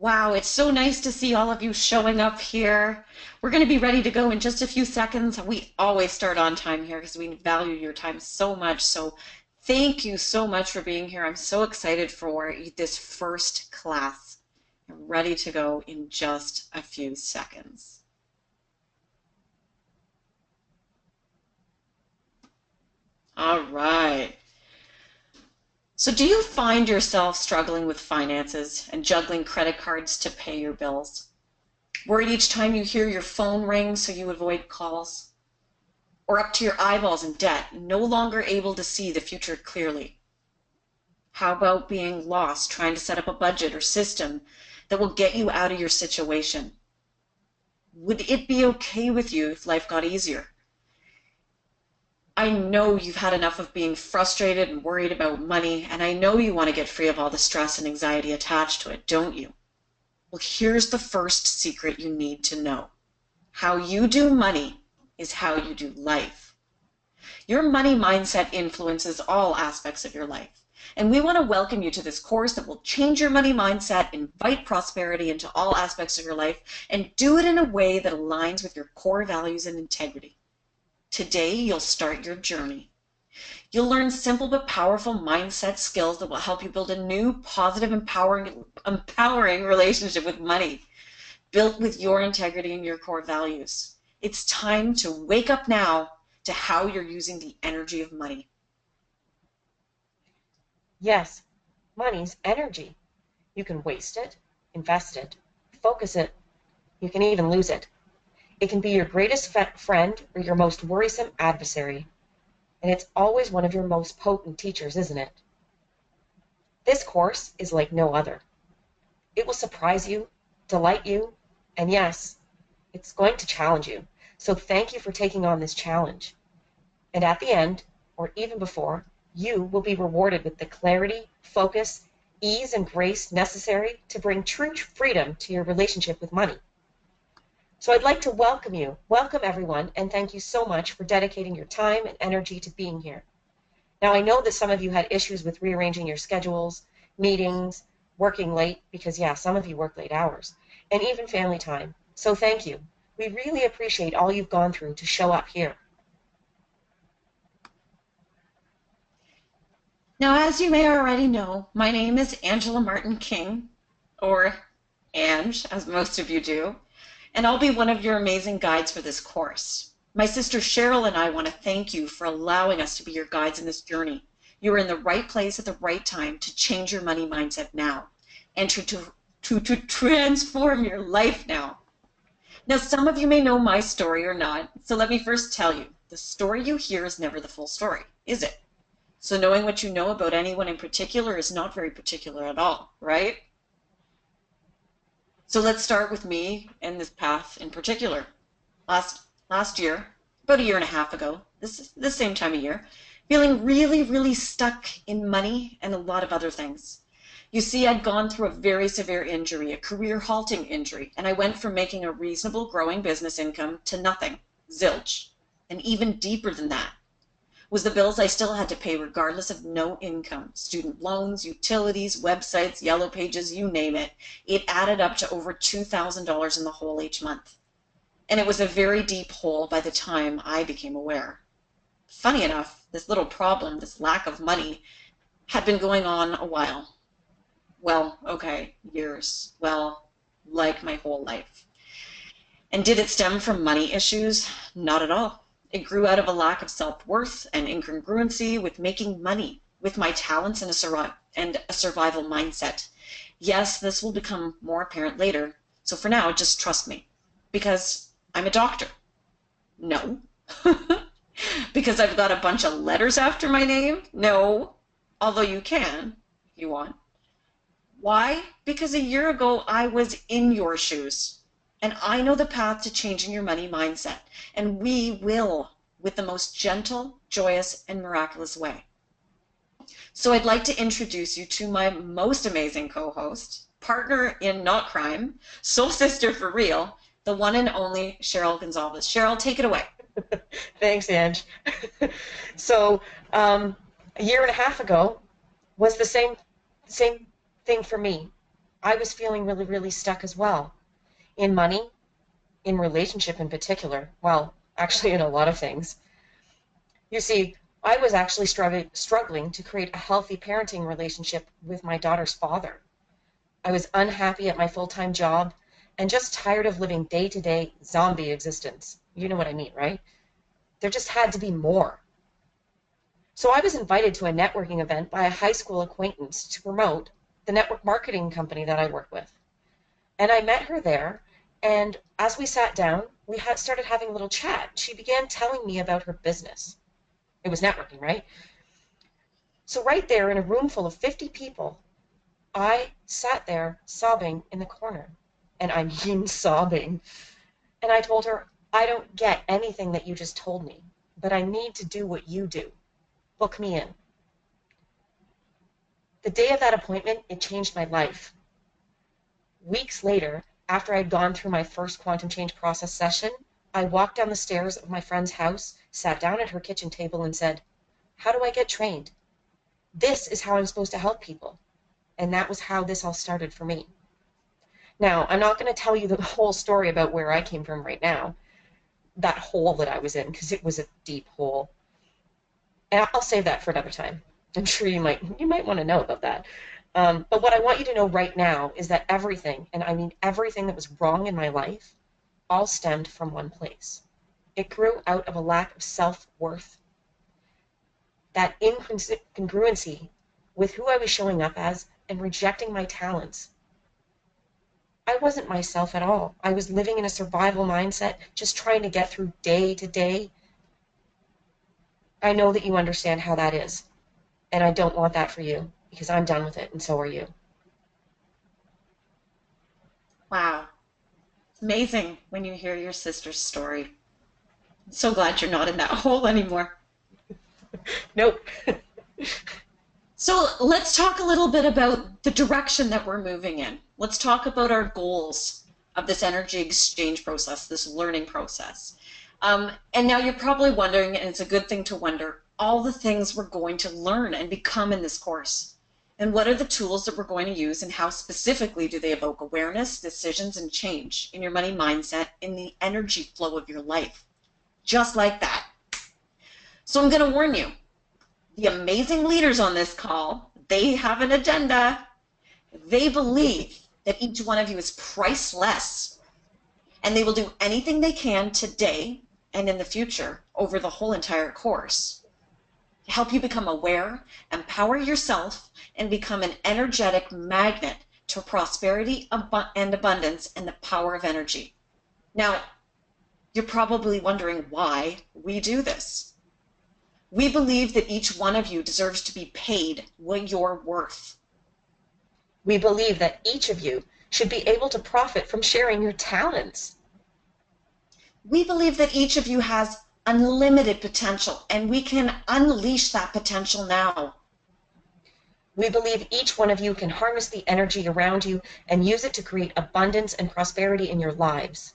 Wow, it's so nice to see all of you showing up here. We're going to be ready to go in just a few seconds. We always start on time here because we value your time so much. So thank you so much for being here. I'm so excited for this first class. I'm ready to go in just a few seconds. All right. So do you find yourself struggling with finances and juggling credit cards to pay your bills? Worried each time you hear your phone ring so you avoid calls? Or up to your eyeballs in debt, no longer able to see the future clearly? How about being lost trying to set up a budget or system that will get you out of your situation? Would it be okay with you if life got easier? I know you've had enough of being frustrated and worried about money, and I know you want to get free of all the stress and anxiety attached to it, don't you? Well, here's the first secret you need to know. How you do money is how you do life. Your money mindset influences all aspects of your life. And we want to welcome you to this course that will change your money mindset, invite prosperity into all aspects of your life, and do it in a way that aligns with your core values and integrity. Today, you'll start your journey. You'll learn simple but powerful mindset skills that will help you build a new, positive, empowering relationship with money, built with your integrity and your core values. It's time to wake up now to how you're using the energy of money. Yes, money's energy. You can waste it, invest it, focus it. You can even lose it. It can be your greatest friend or your most worrisome adversary. And it's always one of your most potent teachers, isn't it? This course is like no other. It will surprise you, delight you, and yes, it's going to challenge you. So thank you for taking on this challenge. And at the end, or even before, you will be rewarded with the clarity, focus, ease, and grace necessary to bring true freedom to your relationship with money. So I'd like to welcome everyone, and thank you so much for dedicating your time and energy to being here. Now, I know that some of you had issues with rearranging your schedules, meetings, working late, because, yeah, some of you work late hours, and even family time. So thank you. We really appreciate all you've gone through to show up here. Now, as you may already know, my name is Angela Martin King, or Ange, as most of you do, and I'll be one of your amazing guides for this course. My sister Cheryl and I want to thank you for allowing us to be your guides in this journey. You are in the right place at the right time to change your money mindset now and to transform your life now. Now, some of you may know my story or not, so let me first tell you, the story you hear is never the full story, is it? So knowing what you know about anyone in particular is not very particular at all, right? So let's start with me and this path in particular. Last year, about a year and a half ago, this same time of year, feeling really stuck in money and a lot of other things. You see, I'd gone through a very severe injury, a career halting injury, and I went from making a reasonable growing business income to nothing, zilch, and even deeper than that was the bills I still had to pay regardless of no income. Student loans, utilities, websites, yellow pages, you name it. It added up to over $2,000 in the hole each month. And it was a very deep hole by the time I became aware. Funny enough, this little problem, this lack of money, had been going on a while. Well, okay, years. Well, like my whole life. And did it stem from money issues? Not at all. It grew out of a lack of self-worth and incongruency with making money, with my talents and a survival mindset. Yes, this will become more apparent later, so for now, just trust me. Because I'm a doctor. No. Because I've got a bunch of letters after my name? No. Although you can, if you want. Why? Because a year ago, I was in your shoes. And I know the path to changing your money mindset. And we will, with the most gentle, joyous, and miraculous way. So I'd like to introduce you to my most amazing co-host, partner in not crime, soul sister for real, the one and only Cheryl Gonzalez. Cheryl, take it away. Thanks, Ange. So a year and a half ago was the same thing for me. I was feeling really, really stuck as well. In money, in relationship in particular. Well, actually, in a lot of things. You see, I was actually struggling to create a healthy parenting relationship with my daughter's father. I was unhappy at my full-time job and just tired of living day-to-day zombie existence. You know what I mean, right? There just had to be more. So I was invited to a networking event by a high school acquaintance to promote the network marketing company that I work with. And I met her there, and as we sat down, we had started having a little chat. She began telling me about her business. It was networking, right? So right there in a room full of 50 people, I sat there sobbing in the corner. And I mean sobbing. And I told her, I don't get anything that you just told me, but I need to do what you do. Book me in. The day of that appointment, it changed my life. Weeks later, after I'd gone through my first quantum change process session, I walked down the stairs of my friend's house, sat down at her kitchen table, and said, how do I get trained? This is how I'm supposed to help people. And that was how this all started for me. Now, I'm not going to tell you the whole story about where I came from right now, that hole that I was in, because it was a deep hole. And I'll save that for another time. I'm sure you might want to know about that. But what I want you to know right now is that everything, and I mean everything that was wrong in my life, all stemmed from one place. It grew out of a lack of self-worth, that incongruency with who I was showing up as and rejecting my talents. I wasn't myself at all. I was living in a survival mindset, just trying to get through day to day. I know that you understand how that is, and I don't want that for you, because I'm done with it, and so are you. Wow. It's amazing when you hear your sister's story. I'm so glad you're not in that hole anymore. Nope. So let's talk a little bit about the direction that we're moving in. Let's talk about our goals of this energy exchange process, this learning process. And now you're probably wondering, and it's a good thing to wonder, all the things we're going to learn and become in this course. And what are the tools that we're going to use, and how specifically do they evoke awareness, decisions, and change in your money mindset, in the energy flow of your life? Just like that. So I'm going to warn you, the amazing leaders on this call, they have an agenda. They believe that each one of you is priceless, and they will do anything they can today and in the future over the whole entire course to help you become aware, empower yourself, and become an energetic magnet to prosperity and abundance and the power of energy. Now, you're probably wondering why we do this. We believe that each one of you deserves to be paid what you're worth. We believe that each of you should be able to profit from sharing your talents. We believe that each of you has unlimited potential, and we can unleash that potential now. We believe each one of you can harness the energy around you and use it to create abundance and prosperity in your lives.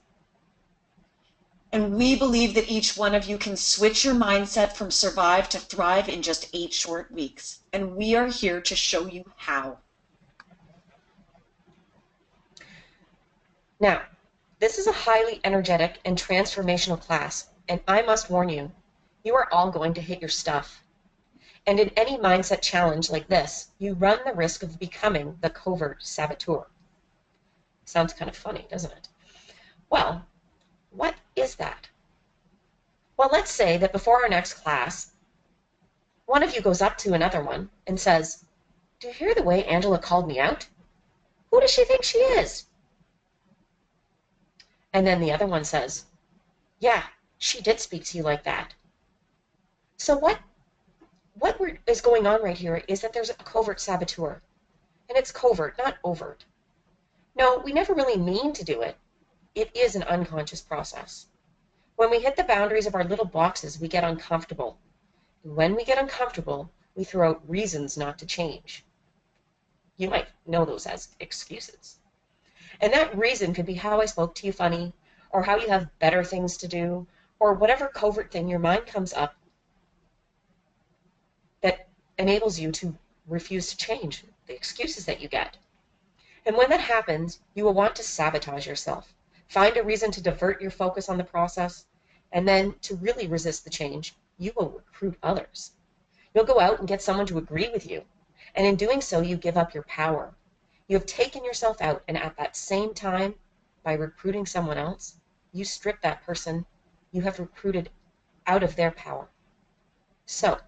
And we believe that each one of you can switch your mindset from survive to thrive in just 8 short weeks. And we are here to show you how. Now, this is a highly energetic and transformational class, and I must warn you, you are all going to hit your stuff. And in any mindset challenge like this, you run the risk of becoming the covert saboteur. Sounds kind of funny, doesn't it? Well, what is that? Well, let's say that before our next class, one of you goes up to another one and says, do you hear the way Angela called me out? Who does she think she is? And then the other one says, yeah, she did speak to you like that. So what is going on right here is that there's a covert saboteur. And it's covert, not overt. No, we never really mean to do it. It is an unconscious process. When we hit the boundaries of our little boxes, we get uncomfortable. And when we get uncomfortable, we throw out reasons not to change. You might know those as excuses. And that reason could be how I spoke to you funny, or how you have better things to do, or whatever covert thing your mind comes up that enables you to refuse to change, the excuses that you get. And when that happens, you will want to sabotage yourself. Find a reason to divert your focus on the process, and then to really resist the change, you will recruit others. You'll go out and get someone to agree with you, and in doing so, you give up your power. You have taken yourself out, and at that same time, by recruiting someone else, you strip that person you have recruited out of their power. So,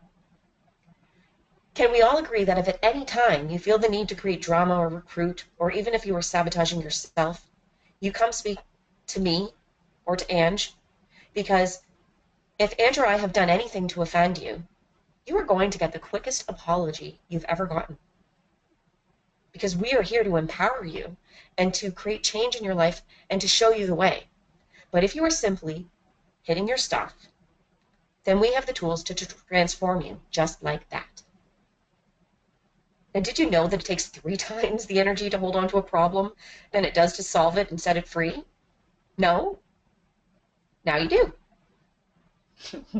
can we all agree that if at any time you feel the need to create drama or recruit, or even if you are sabotaging yourself, you come speak to me or to Ange? Because if Ange or I have done anything to offend you, you are going to get the quickest apology you've ever gotten. Because we are here to empower you and to create change in your life and to show you the way. But if you are simply hitting your stuff, then we have the tools to transform you just like that. And did you know that it takes 3 times the energy to hold on to a problem than it does to solve it and set it free? No? Now you do.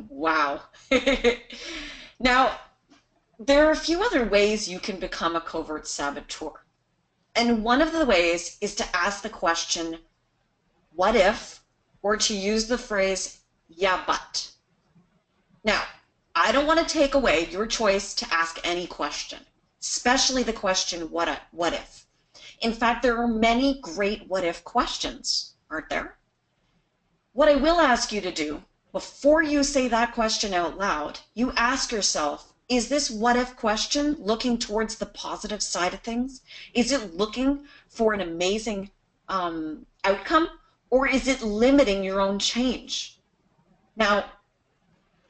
Wow. Now, there are a few other ways you can become a covert saboteur. And one of the ways is to ask the question, what if, or to use the phrase, yeah, but. Now, I don't want to take away your choice to ask any question, especially the question, what if? In fact, there are many great what if questions, aren't there? What I will ask you to do, before you say that question out loud, you ask yourself, is this what if question looking towards the positive side of things? Is it looking for an amazing outcome, or is it limiting your own change? Now,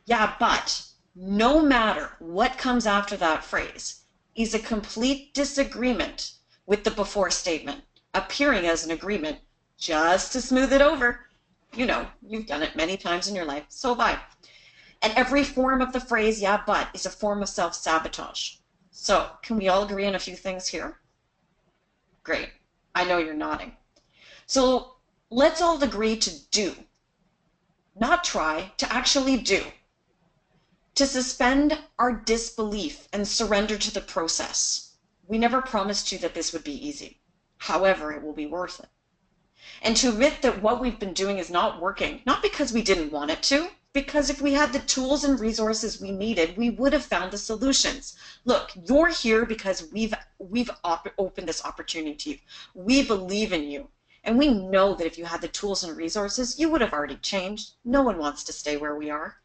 yeah, but no matter what comes after that phrase is a complete disagreement with the before statement, appearing as an agreement just to smooth it over. You know, you've done it many times in your life, so have I. And every form of the phrase, yeah, but, is a form of self-sabotage. So, can we all agree on a few things here? Great. I know you're nodding. So, let's all agree to do. Not try, to actually do. To suspend our disbelief and surrender to the process. We never promised you that this would be easy. However, it will be worth it. And to admit that what we've been doing is not working, not because we didn't want it to, because if we had the tools and resources we needed, we would have found the solutions. Look, you're here because we've opened this opportunity to you. We believe in you. And we know that if you had the tools and resources, you would have already changed. No one wants to stay where we are.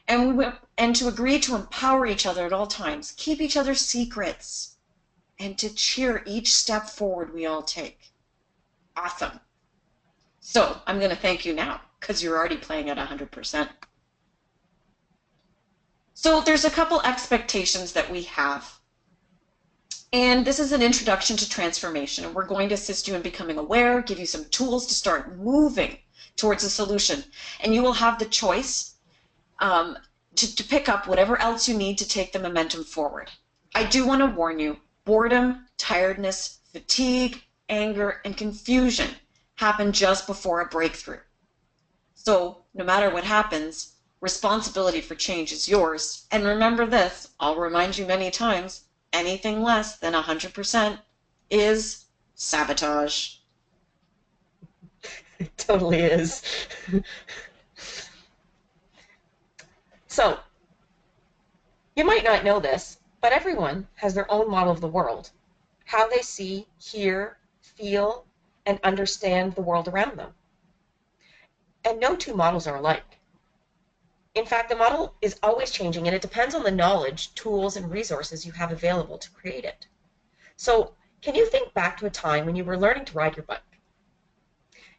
And to agree to empower each other at all times, keep each other's secrets, and to cheer each step forward we all take. Awesome. So I'm going to thank you now because you're already playing at 100%. So there's a couple expectations that we have. And this is an introduction to transformation. And we're going to assist you in becoming aware, give you some tools to start moving towards a solution. And you will have the choice to pick up whatever else you need to take the momentum forward. I do want to warn you, boredom, tiredness, fatigue, anger, and confusion happen just before a breakthrough. So no matter what happens, responsibility for change is yours. And remember this, I'll remind you many times, anything less than 100% is sabotage. It totally is. So, you might not know this, but everyone has their own model of the world, how they see, hear, feel, and understand the world around them. And no two models are alike. In fact, the model is always changing, and it depends on the knowledge, tools, and resources you have available to create it. So, can you think back to a time when you were learning to ride your bike?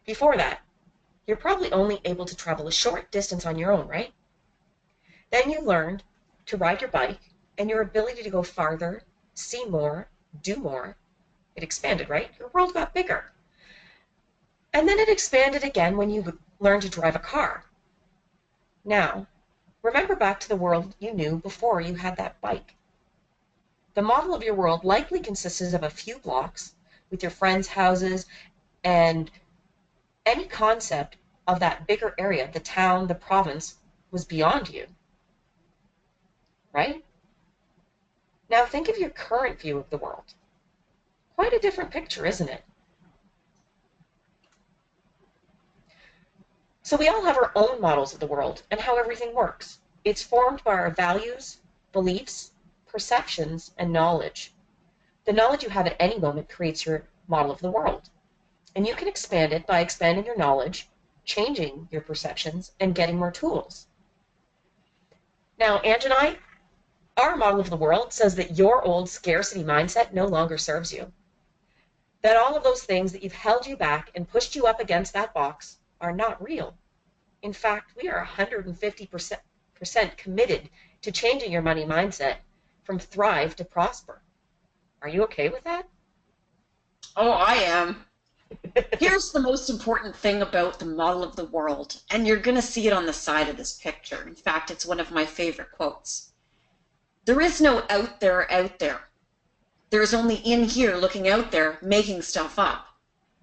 Before that, you're probably only able to travel a short distance on your own, right? Then you learned to ride your bike, and your ability to go farther, see more, do more, it expanded, right? Your world got bigger. And then it expanded again when you learned to drive a car. Now, remember back to the world you knew before you had that bike. The model of your world likely consisted of a few blocks with your friends' houses, and any concept of that bigger area, the town, the province, was beyond you. Right? Now think of your current view of the world. Quite a different picture, isn't it? So we all have our own models of the world and how everything works. It's formed by our values, beliefs, perceptions, and knowledge. The knowledge you have at any moment creates your model of the world. And you can expand it by expanding your knowledge, changing your perceptions, and getting more tools. Now, Ange and I, our model of the world says that your old scarcity mindset no longer serves you. That all of those things that you've held you back and pushed you up against that box are not real. In fact, we are 150% committed to changing your money mindset from thrive to prosper. Are you okay with that? Oh, I am. Here's the most important thing about the model of the world, and you're going to see it on the side of this picture. In fact, it's one of my favorite quotes. There is no out there out there. There's only in here looking out there, making stuff up.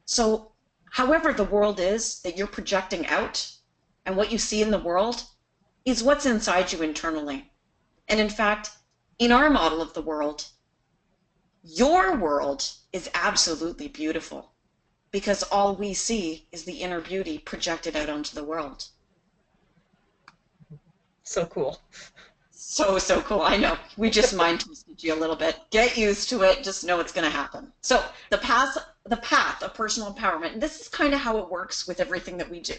So, however the world is that you're projecting out and what you see in the world is what's inside you internally. And in fact, in our model of the world, your world is absolutely beautiful because all we see is the inner beauty projected out onto the world. So cool. So cool. I know. We just mind twisted you a little bit. Get used to it. Just know it's going to happen. So the path of personal empowerment, and this is kind of how it works with everything that we do.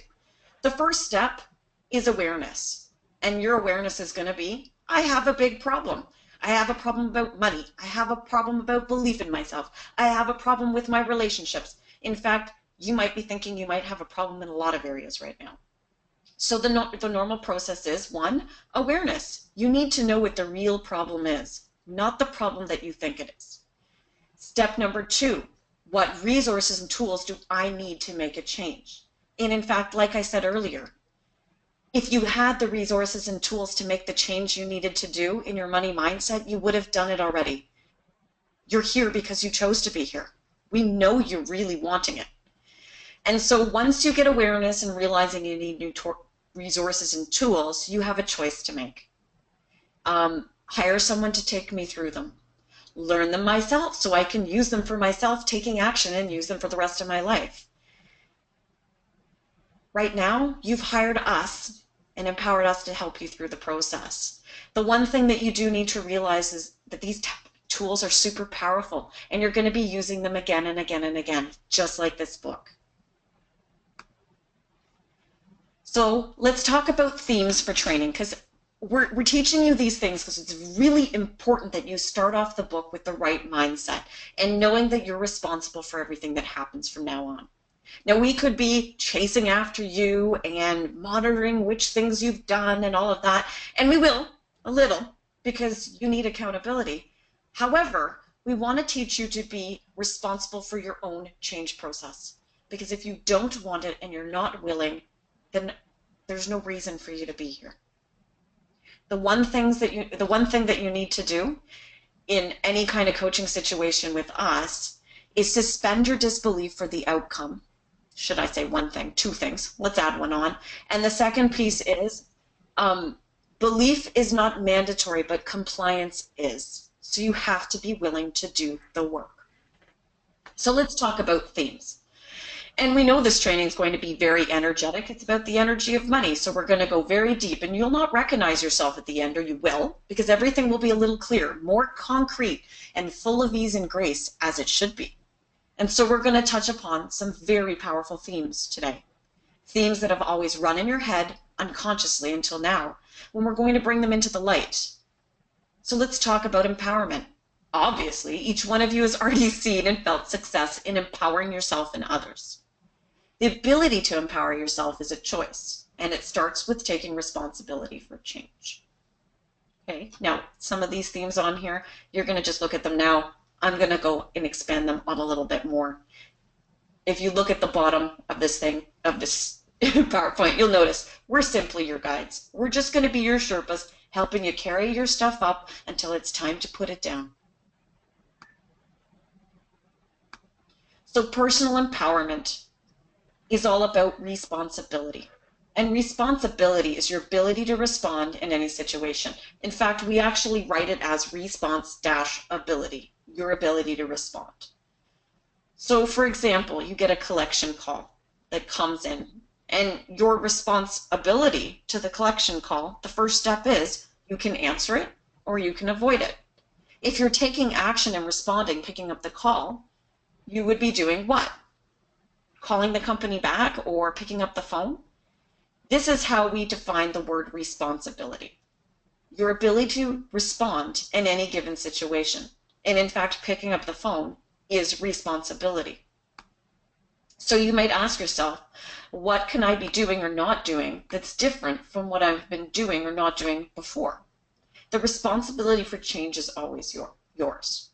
The first step is awareness. And your awareness is going to be, I have a big problem. I have a problem about money. I have a problem about belief in myself. I have a problem with my relationships. In fact, you might be thinking you might have a problem in a lot of areas right now. So the normal process is, one, awareness. You need to know what the real problem is, not the problem that you think it is. Step number two, what resources and tools do I need to make a change? And in fact, like I said earlier, if you had the resources and tools to make the change you needed to do in your money mindset, you would have done it already. You're here because you chose to be here. We know you're really wanting it. And so once you get awareness and realizing you need new resources and tools, you have a choice to make. Hire someone to take me through them. Learn them myself so I can use them for myself, taking action and use them for the rest of my life. Right now, you've hired us and empowered us to help you through the process. The one thing that you do need to realize is that these tools are super powerful and you're going to be using them again and again and again, just like this book. So let's talk about themes for training, because we're teaching you these things because it's really important that you start off the book with the right mindset and knowing that you're responsible for everything that happens from now on. Now, we could be chasing after you and monitoring which things you've done and all of that, and we will, a little, because you need accountability. However, we want to teach you to be responsible for your own change process, because if you don't want it and you're not willing, then there's no reason for you to be here. The one thing that you need to do in any kind of coaching situation with us is suspend your disbelief for the outcome. Should I say one thing? Two things. Let's add one on. And the second piece is belief is not mandatory, but compliance is. So you have to be willing to do the work. So let's talk about themes. And we know this training is going to be very energetic. It's about the energy of money. So we're going to go very deep, and you'll not recognize yourself at the end, or you will, because everything will be a little clearer, more concrete, and full of ease and grace, as it should be. And so we're going to touch upon some very powerful themes today. Themes that have always run in your head unconsciously until now, when we're going to bring them into the light. So let's talk about empowerment. Obviously, each one of you has already seen and felt success in empowering yourself and others. The ability to empower yourself is a choice, and it starts with taking responsibility for change. Okay, now some of these themes on here, you're going to just look at them now. I'm going to go and expand them on a little bit more. If you look at the bottom of this thing, of this PowerPoint, you'll notice we're simply your guides. We're just going to be your Sherpas, helping you carry your stuff up until it's time to put it down. So personal empowerment is all about responsibility. And responsibility is your ability to respond in any situation. In fact, we actually write it as response-ability, your ability to respond. So, for example, you get a collection call that comes in, and your responsibility to the collection call, the first step is you can answer it or you can avoid it. If you're taking action and responding, picking up the call, you would be doing what? Calling the company back or picking up the phone? This is how we define the word responsibility. Your ability to respond in any given situation. And in fact, picking up the phone is responsibility. So you might ask yourself, what can I be doing or not doing that's different from what I've been doing or not doing before? The responsibility for change is always yours.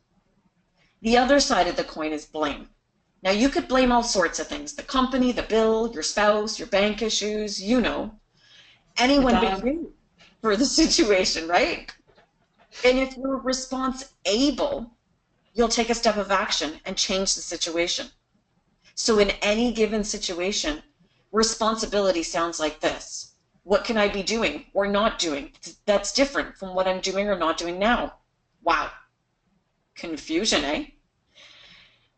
The other side of the coin is blame. Now, you could blame all sorts of things, the company, the bill, your spouse, your bank issues, The anyone but dog. you for the situation, right? And if you're response able, you'll take a step of action and change the situation. So in any given situation, responsibility sounds like this. What can I be doing or not doing that's different from what I'm doing or not doing now? Wow. Confusion, eh?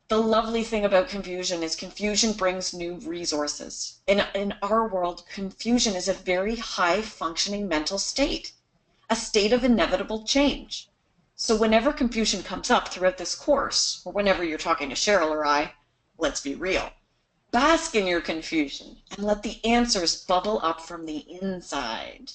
The lovely thing about confusion is confusion brings new resources. In our world, confusion is a very high functioning mental state, a state of inevitable change. So whenever confusion comes up throughout this course, or whenever you're talking to Cheryl or I, let's be real, bask in your confusion and let the answers bubble up from the inside.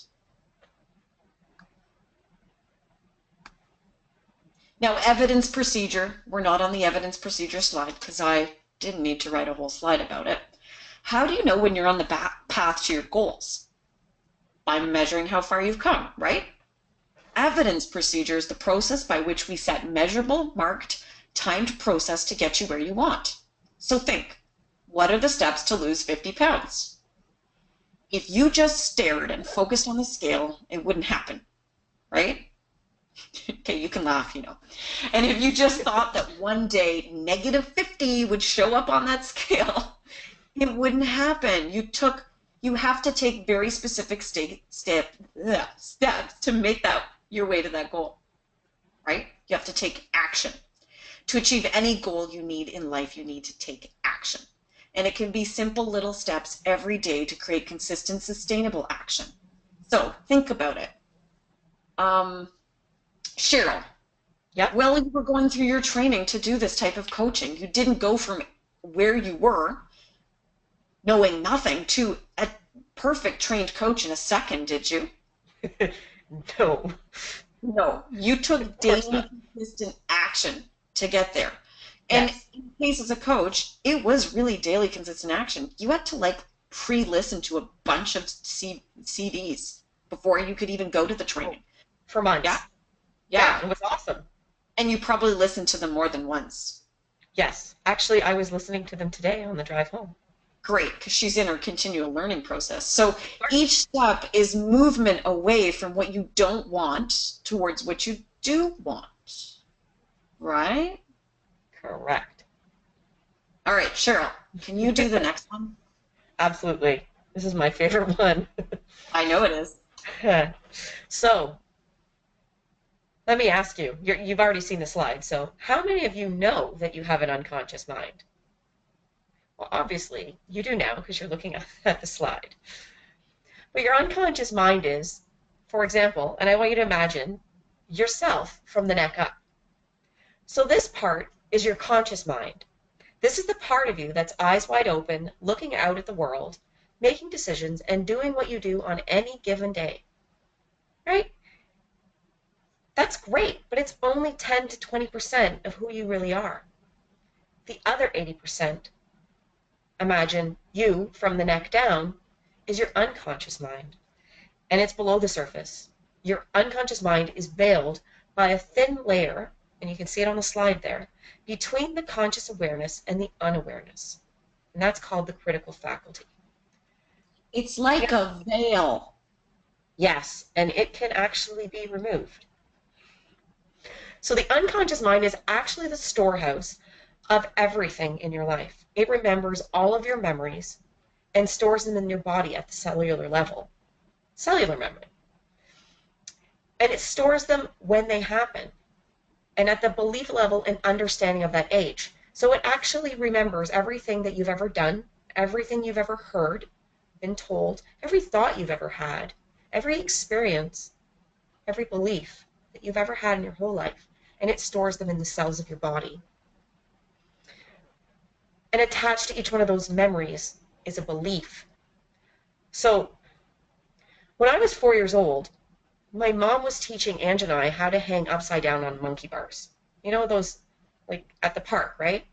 Now, evidence procedure, we're not on the evidence procedure slide because I didn't need to write a whole slide about it. How do you know when you're on the path to your goals? By measuring how far you've come, right? Evidence procedure is the process by which we set measurable, marked, timed process to get you where you want. So think, what are the steps to lose 50 pounds? If you just stared and focused on the scale, it wouldn't happen, right? Okay, you can laugh. And if you just thought that one day -50 would show up on that scale, it wouldn't happen. You have to take very specific steps to make that your way to that goal, right? You have to take action. To achieve any goal you need in life, you need to take action. And it can be simple little steps every day to create consistent, sustainable action. So think about it. Cheryl, Yep. well, you were going through your training to do this type of coaching. You didn't go from where you were, knowing nothing, to a perfect trained coach in a second, did you? No, No. You of took course daily, not. consistent action to get there. And Yes. in case as a coach, it was really daily, consistent action. You had to pre-listen to a bunch of CDs before you could even go to the Oh, training. for Yeah, months. Yeah, yeah. it was awesome. And you probably listened to them more than once. Yes. Actually, I was listening to them today on the drive home. Great, because she's in her continual learning process. So each step is movement away from what you don't want towards what you do want, right? Correct. All right, Cheryl, can you do the next one? Absolutely. This is my favorite one. I know it is. So, let me ask you, you've already seen the slide, so how many of you know that you have an unconscious mind? Well, obviously, you do now because you're looking at the slide. But your unconscious mind is, for example, and I want you to imagine yourself from the neck up. So this part is your conscious mind. This is the part of you that's eyes wide open, looking out at the world, making decisions, and doing what you do on any given day. Right? That's great, but it's only 10 to 20% of who you really are. The other 80%, imagine you from the neck down, is your unconscious mind, and it's below the surface. Your unconscious mind is veiled by a thin layer, and you can see it on the slide there, between the conscious awareness and the unawareness. And that's called the critical faculty. It's like a veil. Yes, and it can actually be removed. So the unconscious mind is actually the storehouse of everything in your life. It remembers all of your memories and stores them in your body at the cellular level. Cellular memory. And it stores them when they happen and at the belief level and understanding of that age. So it actually remembers everything that you've ever done, everything you've ever heard, been told, every thought you've ever had, every experience, every belief that you've ever had in your whole life, and it stores them in the cells of your body. And attached to each one of those memories is a belief. So when I was 4 years old, my mom was teaching Ange and I how to hang upside down on monkey bars. You know, those like at the park, right?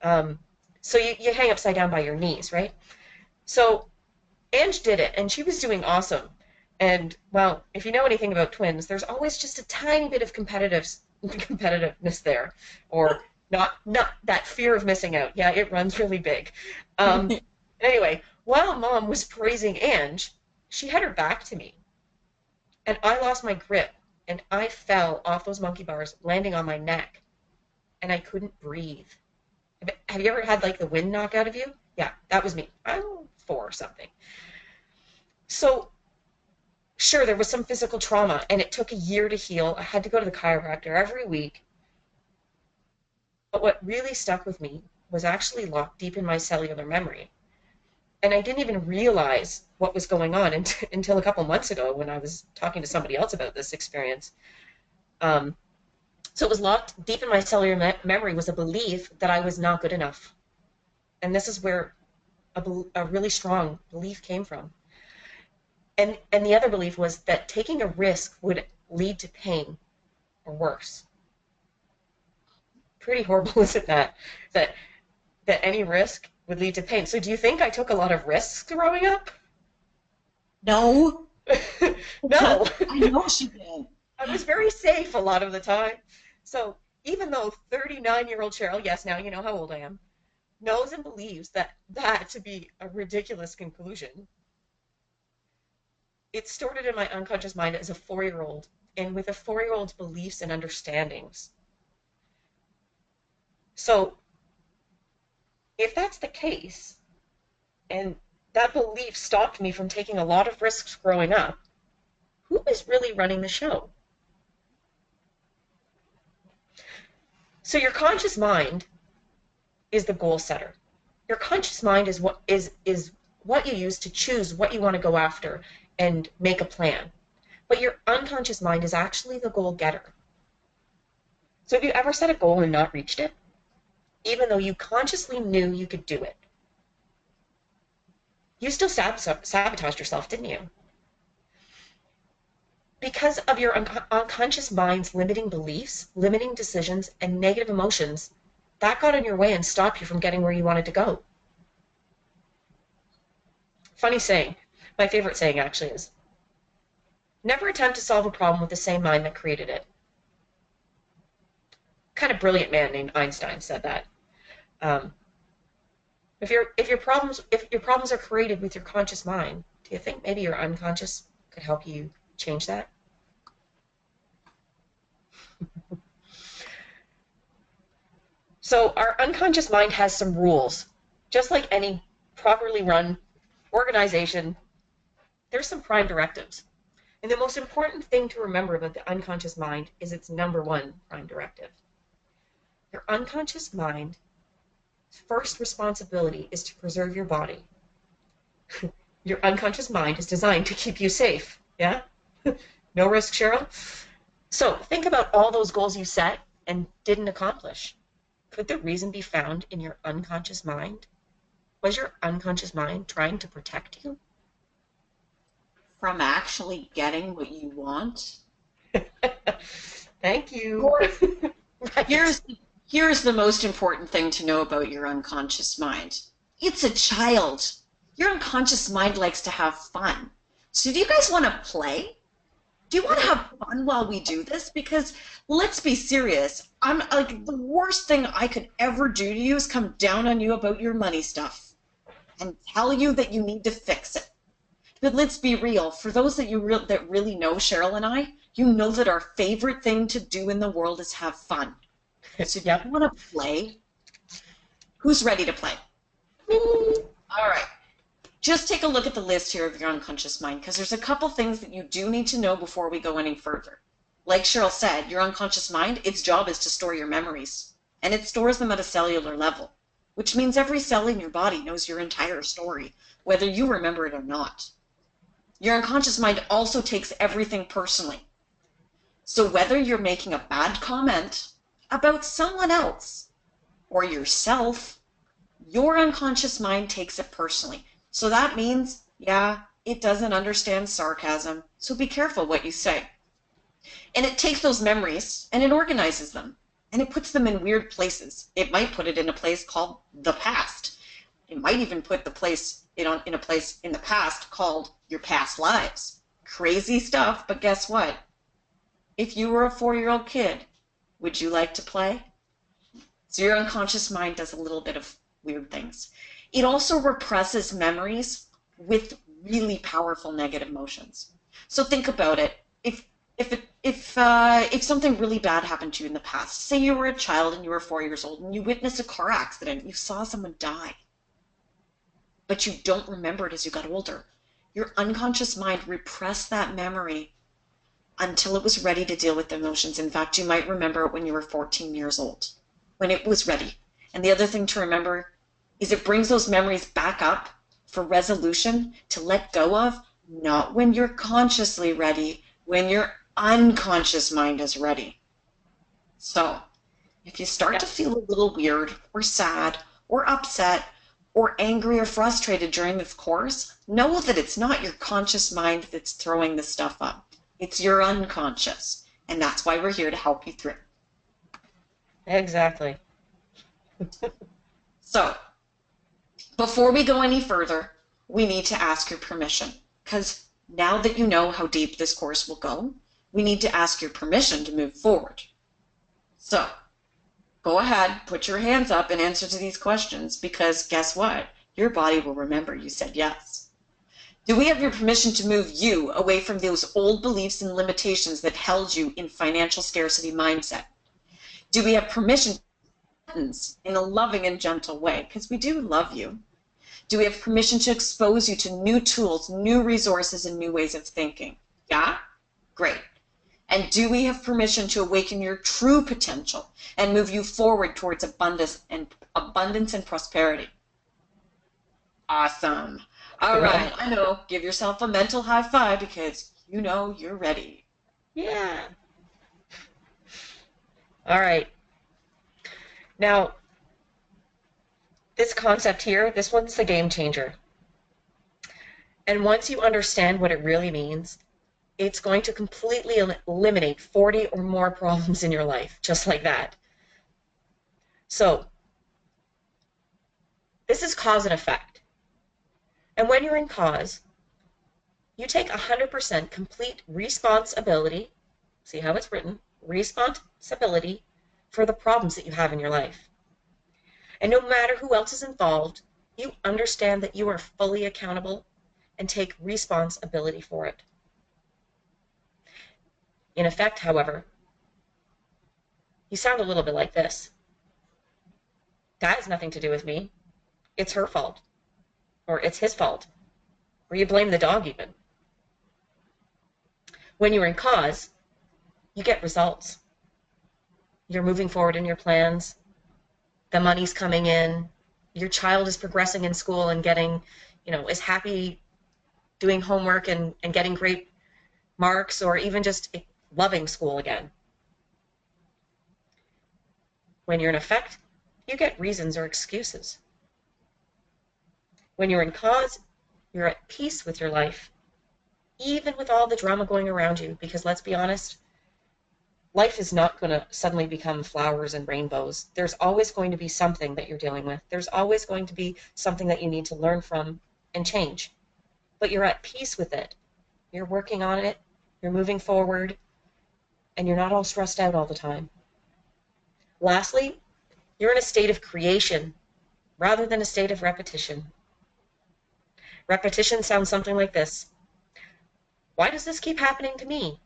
Um, so you hang upside down by your knees, right? So Ange did it, and she was doing awesome. And, well, if you know anything about twins, there's always just a tiny bit of competitiveness there, or not that fear of missing out. Yeah, it runs really big. Anyway, while Mom was praising Ange, she had her back to me, and I lost my grip, and I fell off those monkey bars, landing on my neck, and I couldn't breathe. Have you ever had like the wind knock out of you? Yeah, that was me. I'm 4 or something. So sure, there was some physical trauma, and it took a year to heal. I had to go to the chiropractor every week. But what really stuck with me was actually locked deep in my cellular memory. And I didn't even realize what was going on until a couple months ago when I was talking to somebody else about this experience. Um, so it was locked deep in my cellular memory was a belief that I was not good enough. And this is where a really strong belief came from. And the other belief was that taking a risk would lead to pain or worse. Pretty horrible, isn't that? That that any risk would lead to pain. So do you think I took a lot of risks growing up? No. No. I know she did. I was very safe a lot of the time. So even though 39-year-old Cheryl, yes, now you know how old I am, knows and believes that to be a ridiculous conclusion, it stored it in my unconscious mind as a 4-year-old, and with a 4-year-old's beliefs and understandings. So if that's the case, and that belief stopped me from taking a lot of risks growing up, who is really running the show? So your conscious mind is the goal setter. Your conscious mind is what you use to choose what you want to go after and make a plan. But your unconscious mind is actually the goal getter. So have you ever set a goal and not reached it, even though you consciously knew you could do it? You still sabotaged yourself, didn't you? Because of your unconscious mind's limiting beliefs, limiting decisions, and negative emotions, that got in your way and stopped you from getting where you wanted to go. Funny saying, my favorite saying actually is, never attempt to solve a problem with the same mind that created it. Kind of brilliant man named Einstein said that. If your problems are created with your conscious mind, do you think maybe your unconscious could help you change that? So our unconscious mind has some rules. Just like any properly run organization, there's some prime directives. And the most important thing to remember about the unconscious mind is its number one prime directive. Your unconscious mind's first responsibility is to preserve your body. Your unconscious mind is designed to keep you safe. Yeah? No risk, Cheryl? So think about all those goals you set and didn't accomplish. Could the reason be found in your unconscious mind? Was your unconscious mind trying to protect you? From actually getting what you want? Thank you. Right. Here's the most important thing to know about your unconscious mind. It's a child. Your unconscious mind likes to have fun. So do you guys want to play? Do you want to have fun while we do this? Because let's be serious. I'm like, the worst thing I could ever do to you is come down on you about your money stuff and tell you that you need to fix it. But let's be real. For those that that really know Cheryl and I, you know that our favorite thing to do in the world is have fun. So if you want to play, who's ready to play? All right. Just take a look at the list here of your unconscious mind, because there's a couple things that you do need to know before we go any further. Like Cheryl said, your unconscious mind, its job is to store your memories. and it stores them at a cellular level, which means every cell in your body knows your entire story, whether you remember it or not. Your unconscious mind also takes everything personally. So whether you're making a bad comment about someone else or yourself, your unconscious mind takes it personally. So that means, yeah, it doesn't understand sarcasm, so be careful what you say. And it takes those memories and it organizes them and it puts them in weird places. It might put it in a place called the past. It might even put the place in a place in the past called your past lives. Crazy stuff, but guess what? If you were a 4-year-old kid, would you like to play? So your unconscious mind does a little bit of weird things. It also represses memories with really powerful negative emotions. So think about it. If something really bad happened to you in the past, say you were a child and you were 4 years old and you witnessed a car accident, you saw someone die, but you don't remember it as you got older, your unconscious mind repressed that memory until it was ready to deal with the emotions. In fact, you might remember it when you were 14 years old, when it was ready. And the other thing to remember is it brings those memories back up for resolution to let go of, not when you're consciously ready, when your unconscious mind is ready. So if you start to feel a little weird or sad or upset or angry or frustrated during this course, know that it's not your conscious mind that's throwing the stuff up. It's your unconscious. And that's why we're here to help you through. Exactly. So before we go any further, we need to ask your permission, because now that you know how deep this course will go, we need to ask your permission to move forward. So go ahead, put your hands up and answer to these questions, because guess what? Your body will remember you said yes. Do we have your permission to move you away from those old beliefs and limitations that held you in financial scarcity mindset? Do we have permission in a loving and gentle way? Because we do love you. Do we have permission to expose you to new tools, new resources, and new ways of thinking? Yeah? Great. And do we have permission to awaken your true potential and move you forward towards abundance and prosperity? Awesome. All right. I know. Give yourself a mental high five because you know you're ready. Yeah. All right. Now, this concept here, this one's the game changer. And once you understand what it really means, it's going to completely eliminate 40 or more problems in your life, just like that. So, this is cause and effect. And when you're in cause, you take 100% complete responsibility, see how it's written, responsibility for the problems that you have in your life. And no matter who else is involved, you understand that you are fully accountable and take responsibility for it. In effect, however, you sound a little bit like this. That has nothing to do with me. It's her fault. Or it's his fault. Or you blame the dog even. When you're in cause, you get results. You're moving forward in your plans. The money's coming in. Your child is progressing in school and getting, is happy doing homework and getting great marks, or even just loving school again. When you're in effect, you get reasons or excuses. When you're in cause, you're at peace with your life, even with all the drama going around you, because let's be honest, life is not going to suddenly become flowers and rainbows. There's always going to be something that you're dealing with. There's always going to be something that you need to learn from and change. But you're at peace with it. You're working on it. You're moving forward. And you're not all stressed out all the time. Lastly, you're in a state of creation rather than a state of repetition. Repetition sounds something like this. Why does this keep happening to me?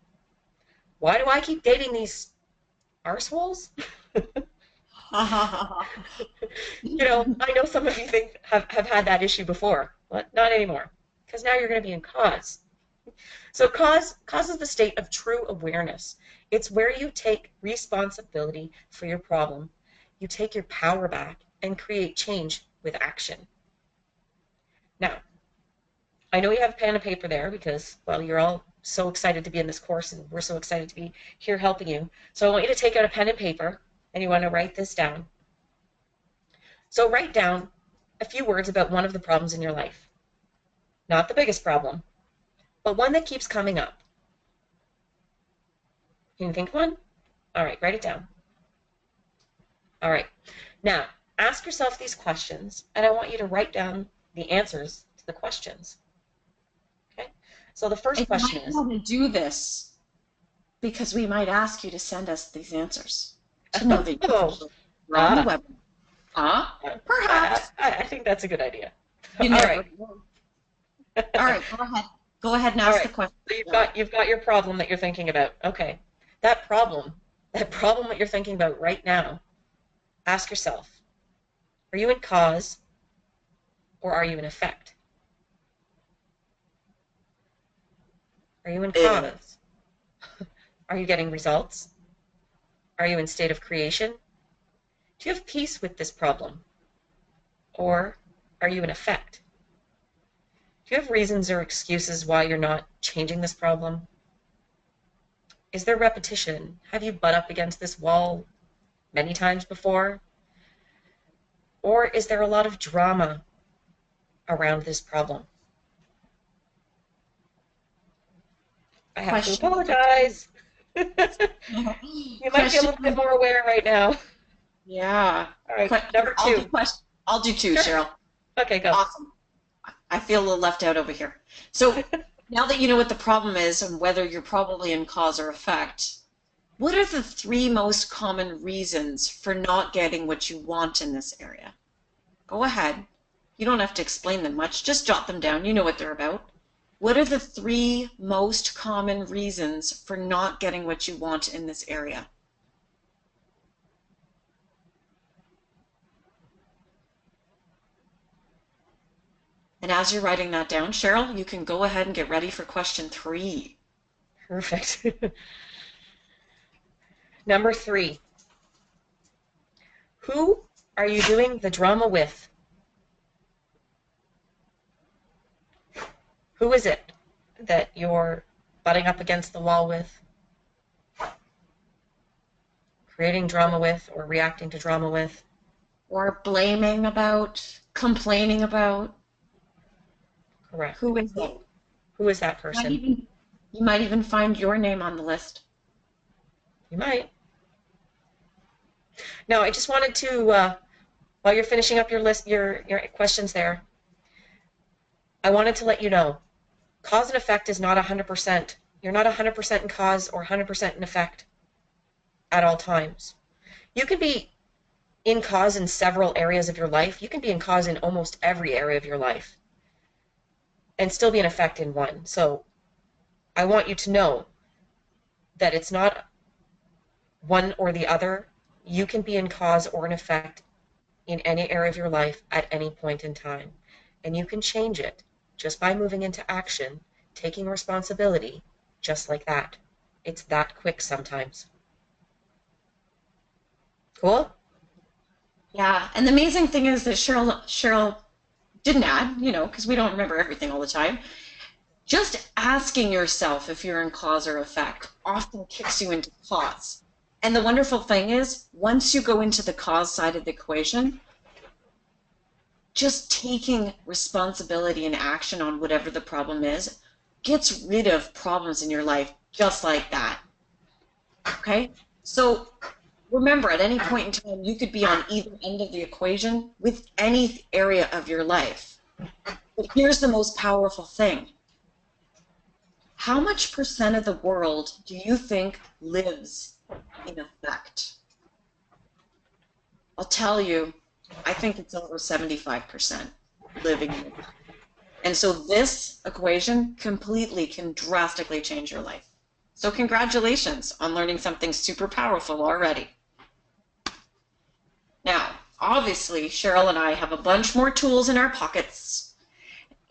Why do I keep dating these arseholes? I know some of you have had that issue before, but not anymore, because now you're going to be in cause. So cause is the state of true awareness. It's where you take responsibility for your problem. you take your power back and create change with action. Now, I know you have pen and paper there because, well, you're all so excited to be in this course and we're so excited to be here helping you. So I want you to take out a pen and paper and you want to write this down. So write down a few words about one of the problems in your life. Not the biggest problem, but one that keeps coming up. Can you think of one? All right, write it down. All right. Now, ask yourself these questions, and I want you to write down the answers to the questions. Okay? So the first And you question might is, want to do this because we might ask you to send us these answers to know that oh, we're on the ah, web. Perhaps. I think that's a good idea. You All never right. know. All right, go ahead. Go ahead and All ask the right. question. So you've got your problem that you're thinking about. Okay. That problem that you're thinking about right now, ask yourself, are you in cause or are you in effect? Are you in cause? Are you getting results? Are you in state of creation? Do you have peace with this problem? Or are you in effect? Do you have reasons or excuses why you're not changing this problem? Is there repetition? Have you butt up against this wall many times before? Or is there a lot of drama around this problem? I have to Question. apologize. You might be a Question. little bit more aware right now. Yeah. All right, number I'll do two. question. I'll do two, Sure. Cheryl. Okay, go. Awesome. I feel a little left out over here. So now that you know what the problem is and whether you're probably in cause or effect, what are the three most common reasons for not getting what you want in this area? Go ahead. You don't have to explain them much. Just jot them down. You know what they're about. What are the three most common reasons for not getting what you want in this area? And as you're writing that down, Cheryl, you can go ahead and get ready for question 3. Perfect. Number 3. Who are you doing the drama with? Who is it that you're butting up against the wall with, creating drama with, or reacting to drama with? Or blaming about, complaining about. Correct. Who is it? Who is that person? You might even find your name on the list. You might. Now, I just wanted to, while you're finishing up your list, your questions there, I wanted to let you know, cause and effect is not 100%. You're not 100% in cause or 100% in effect at all times. You can be in cause in several areas of your life. You can be in cause in almost every area of your life and still be in effect in one. So I want you to know that it's not one or the other. You can be in cause or in effect in any area of your life at any point in time. And you can change it just by moving into action, taking responsibility, just like that. It's that quick sometimes. Cool? Yeah, and the amazing thing is that Cheryl didn't add, because we don't remember everything all the time. Just asking yourself if you're in cause or effect often kicks you into cause. And the wonderful thing is, once you go into the cause side of the equation, just taking responsibility and action on whatever the problem is gets rid of problems in your life just like that. Okay? So remember, at any point in time, you could be on either end of the equation with any area of your life. But here's the most powerful thing. How much percent of the world do you think lives in effect? I'll tell you, I think it's over 75% living in effect. And so this equation completely can drastically change your life. So congratulations on learning something super powerful already. Now, obviously, Cheryl and I have a bunch more tools in our pockets.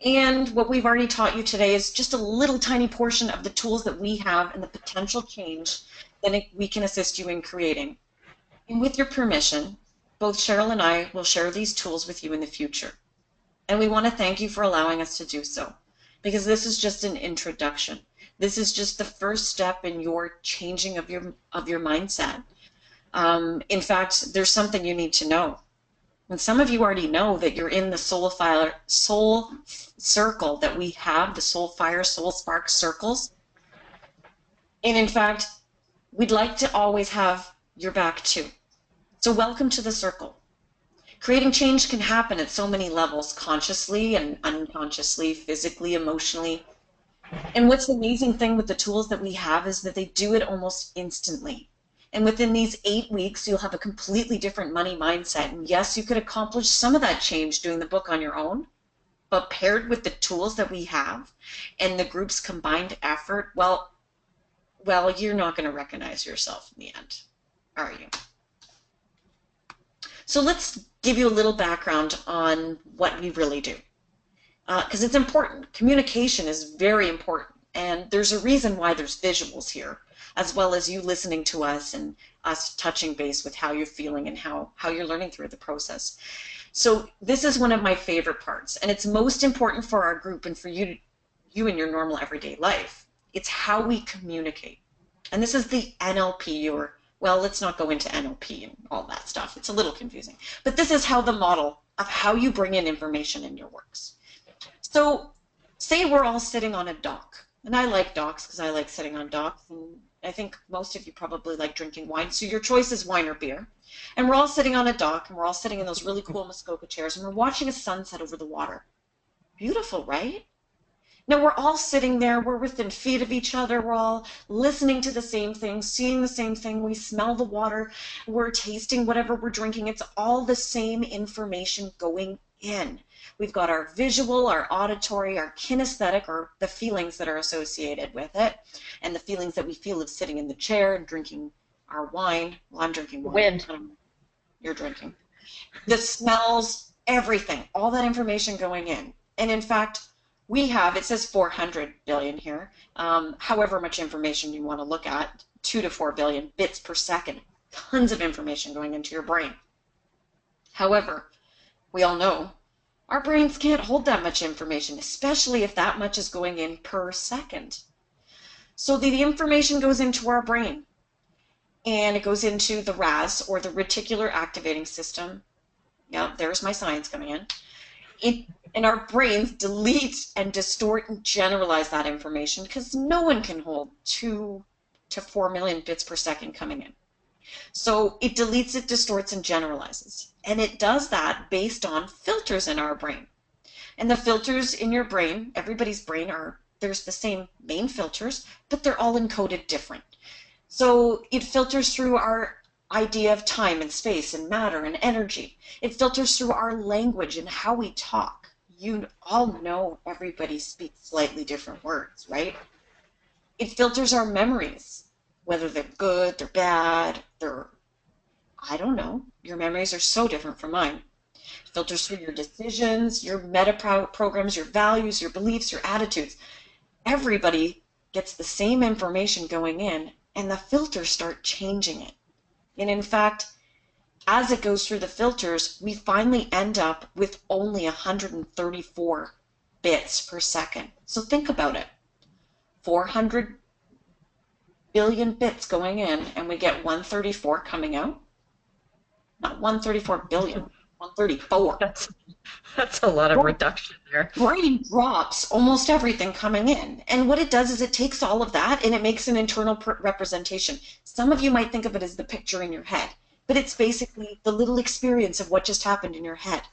And what we've already taught you today is just a little tiny portion of the tools that we have and the potential change that we can assist you in creating. And with your permission, both Cheryl and I will share these tools with you in the future. And we want to thank you for allowing us to do so, because this is just an introduction. This is just the first step in your changing of your mindset. In fact, there's something you need to know. And some of you already know that you're in the soul circle that we have, the soul fire, soul spark circles. And in fact, we'd like to always have your back too. So welcome to the circle. Creating change can happen at so many levels, consciously and unconsciously, physically, emotionally. And what's the amazing thing with the tools that we have is that they do it almost instantly. And within these 8 weeks, you'll have a completely different money mindset. And yes, you could accomplish some of that change doing the book on your own, but paired with the tools that we have and the group's combined effort, well, you're not going to recognize yourself in the end, are you? So let's give you a little background on what we really do, because it's important. Communication is very important, and there's a reason why there's visuals here, as well as you listening to us and us touching base with how you're feeling and how you're learning through the process. So this is one of my favorite parts, and it's most important for our group and for you in your normal everyday life. It's how we communicate. And this is the NLP, or, well, let's not go into NLP and all that stuff. It's a little confusing. But this is how the model of how you bring in information in your works. So say we're all sitting on a dock. And I like docks because I like sitting on docks. And I think most of you probably like drinking wine. So your choice is wine or beer. And we're all sitting on a dock, and we're all sitting in those really cool Muskoka chairs, and we're watching a sunset over the water. Beautiful, right? Now we're all sitting there, we're within feet of each other, we're all listening to the same thing, seeing the same thing, we smell the water, we're tasting whatever we're drinking, it's all the same information going in. We've got our visual, our auditory, our kinesthetic, or the feelings that are associated with it, and the feelings that we feel of sitting in the chair and drinking our wine. Well, I'm drinking wine. Wind. You're drinking. The smells, everything, all that information going in. And in fact, we have, it says 400 billion here, however much information you want to look at, 2 to 4 billion bits per second, tons of information going into your brain. However, we all know our brains can't hold that much information, especially if that much is going in per second. So the information goes into our brain, and it goes into the RAS, or the reticular activating system. Yeah, there's my science coming in. And our brains delete and distort and generalize that information because no one can hold 2 to 4 million bits per second coming in. So it deletes, it distorts, and generalizes. And it does that based on filters in our brain. And the filters in your brain, everybody's brain, there's the same main filters, but they're all encoded different. So it filters through our idea of time and space and matter and energy. It filters through our language and how we talk. You all know everybody speaks slightly different words, right? It filters our memories, whether they're good, they're bad, I don't know. Your memories are so different from mine. It filters through your decisions, your meta programs, your values, your beliefs, your attitudes. Everybody gets the same information going in, and the filters start changing it. And in fact, as it goes through the filters, we finally end up with only 134 bits per second. So think about it. 400 billion bits going in, and we get 134 coming out. Not 134 billion, 134. That's a lot of reduction there. Brain drops almost everything coming in. And what it does is it takes all of that and it makes an internal representation. Some of you might think of it as the picture in your head, but it's basically the little experience of what just happened in your head.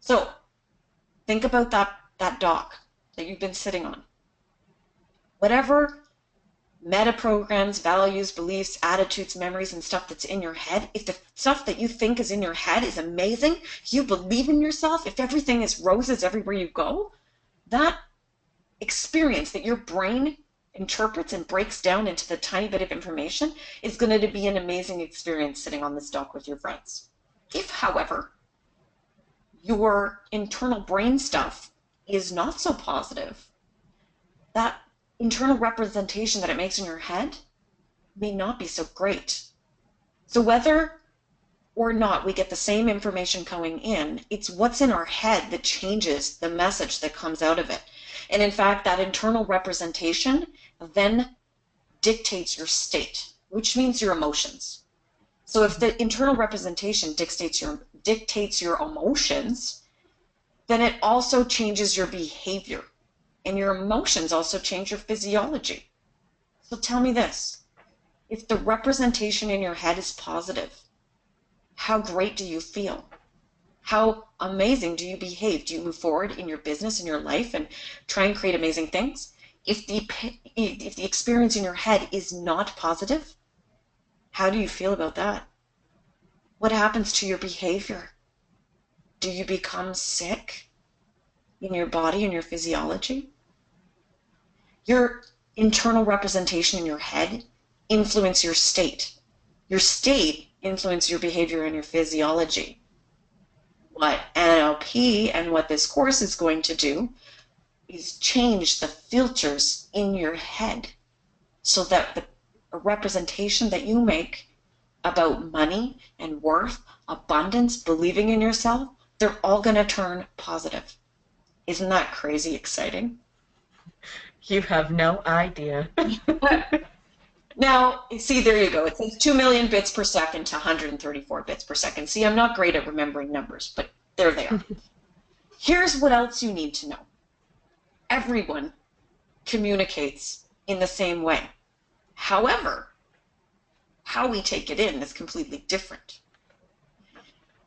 So think about that dock that you've been sitting on. Whatever meta programs, values, beliefs, attitudes, memories, and stuff that's in your head, if the stuff that you think is in your head is amazing, if you believe in yourself, if everything is roses everywhere you go, that experience that your brain interprets and breaks down into the tiny bit of information is going to be an amazing experience sitting on this dock with your friends. If, however, your internal brain stuff is not so positive, that internal representation that it makes in your head may not be so great. So whether or not, we get the same information going in. It's what's in our head that changes the message that comes out of it. And in fact, that internal representation then dictates your state, which means your emotions. So if the internal representation dictates your emotions, then it also changes your behavior. And your emotions also change your physiology. So tell me this, if the representation in your head is positive, how great do you feel? How amazing do you behave? Do you move forward in your business, in your life, and try and create amazing things? If the experience in your head is not positive, how do you feel about that? What happens to your behavior? Do you become sick in your body and your physiology? Your internal representation in your head influence your state. Your state influences your behavior and your physiology. What NLP and what this course is going to do is change the filters in your head so that the representation that you make about money and worth, abundance, believing in yourself, they're all going to turn positive. Isn't that crazy exciting? You have no idea. Now, see, there you go. It says 2 million bits per second to 134 bits per second. See, I'm not great at remembering numbers, but there they are. Here's what else you need to know. Everyone communicates in the same way. However, how we take it in is completely different.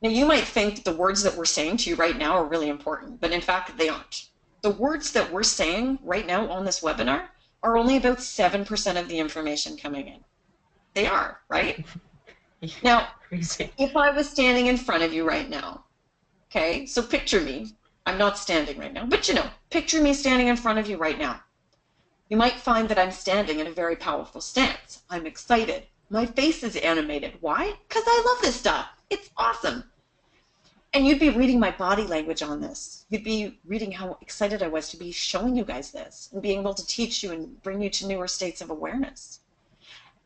Now, you might think the words that we're saying to you right now are really important, but in fact, they aren't. The words that we're saying right now on this webinar are only about 7% of the information coming in. They are, right? Now, Crazy. if I was standing in front of you right now, okay, so picture me. I'm not standing right now, but picture me standing in front of you right now. You might find that I'm standing in a very powerful stance. I'm excited. My face is animated. Why? Because I love this stuff. It's awesome. And you'd be reading my body language on this. You'd be reading how excited I was to be showing you guys this and being able to teach you and bring you to newer states of awareness.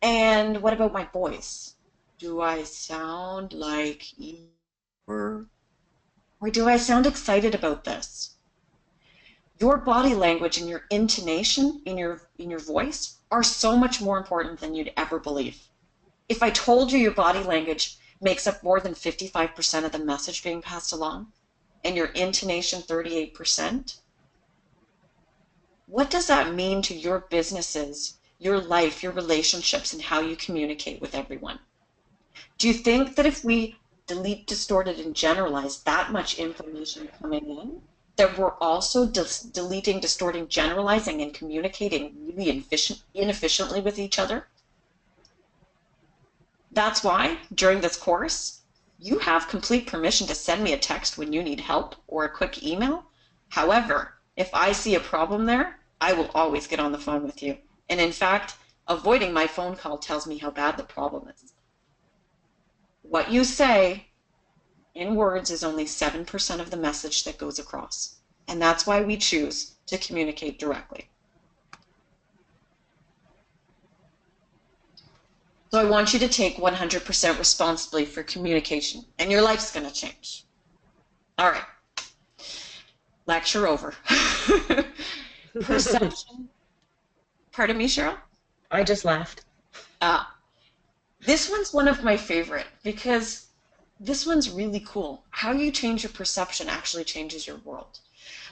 And what about my voice? Do I sound like or do I sound excited about this? Your body language and your intonation in your voice are so much more important than you'd ever believe. If I told you your body language makes up more than 55% of the message being passed along, and your intonation 38%, what does that mean to your businesses, your life, your relationships, and how you communicate with everyone? Do you think that if we delete, distorted, and generalize that much information coming in, that we're also deleting, distorting, generalizing, and communicating really inefficiently with each other? That's why, during this course, you have complete permission to send me a text when you need help or a quick email. However, if I see a problem there, I will always get on the phone with you. And in fact, avoiding my phone call tells me how bad the problem is. What you say in words is only 7% of the message that goes across. And that's why we choose to communicate directly. So I want you to take 100% responsibility for communication, and your life's going to change. All right. Lecture over. Perception. Pardon me, Cheryl? I just laughed. This one's one of my favorite because this one's really cool. How you change your perception actually changes your world.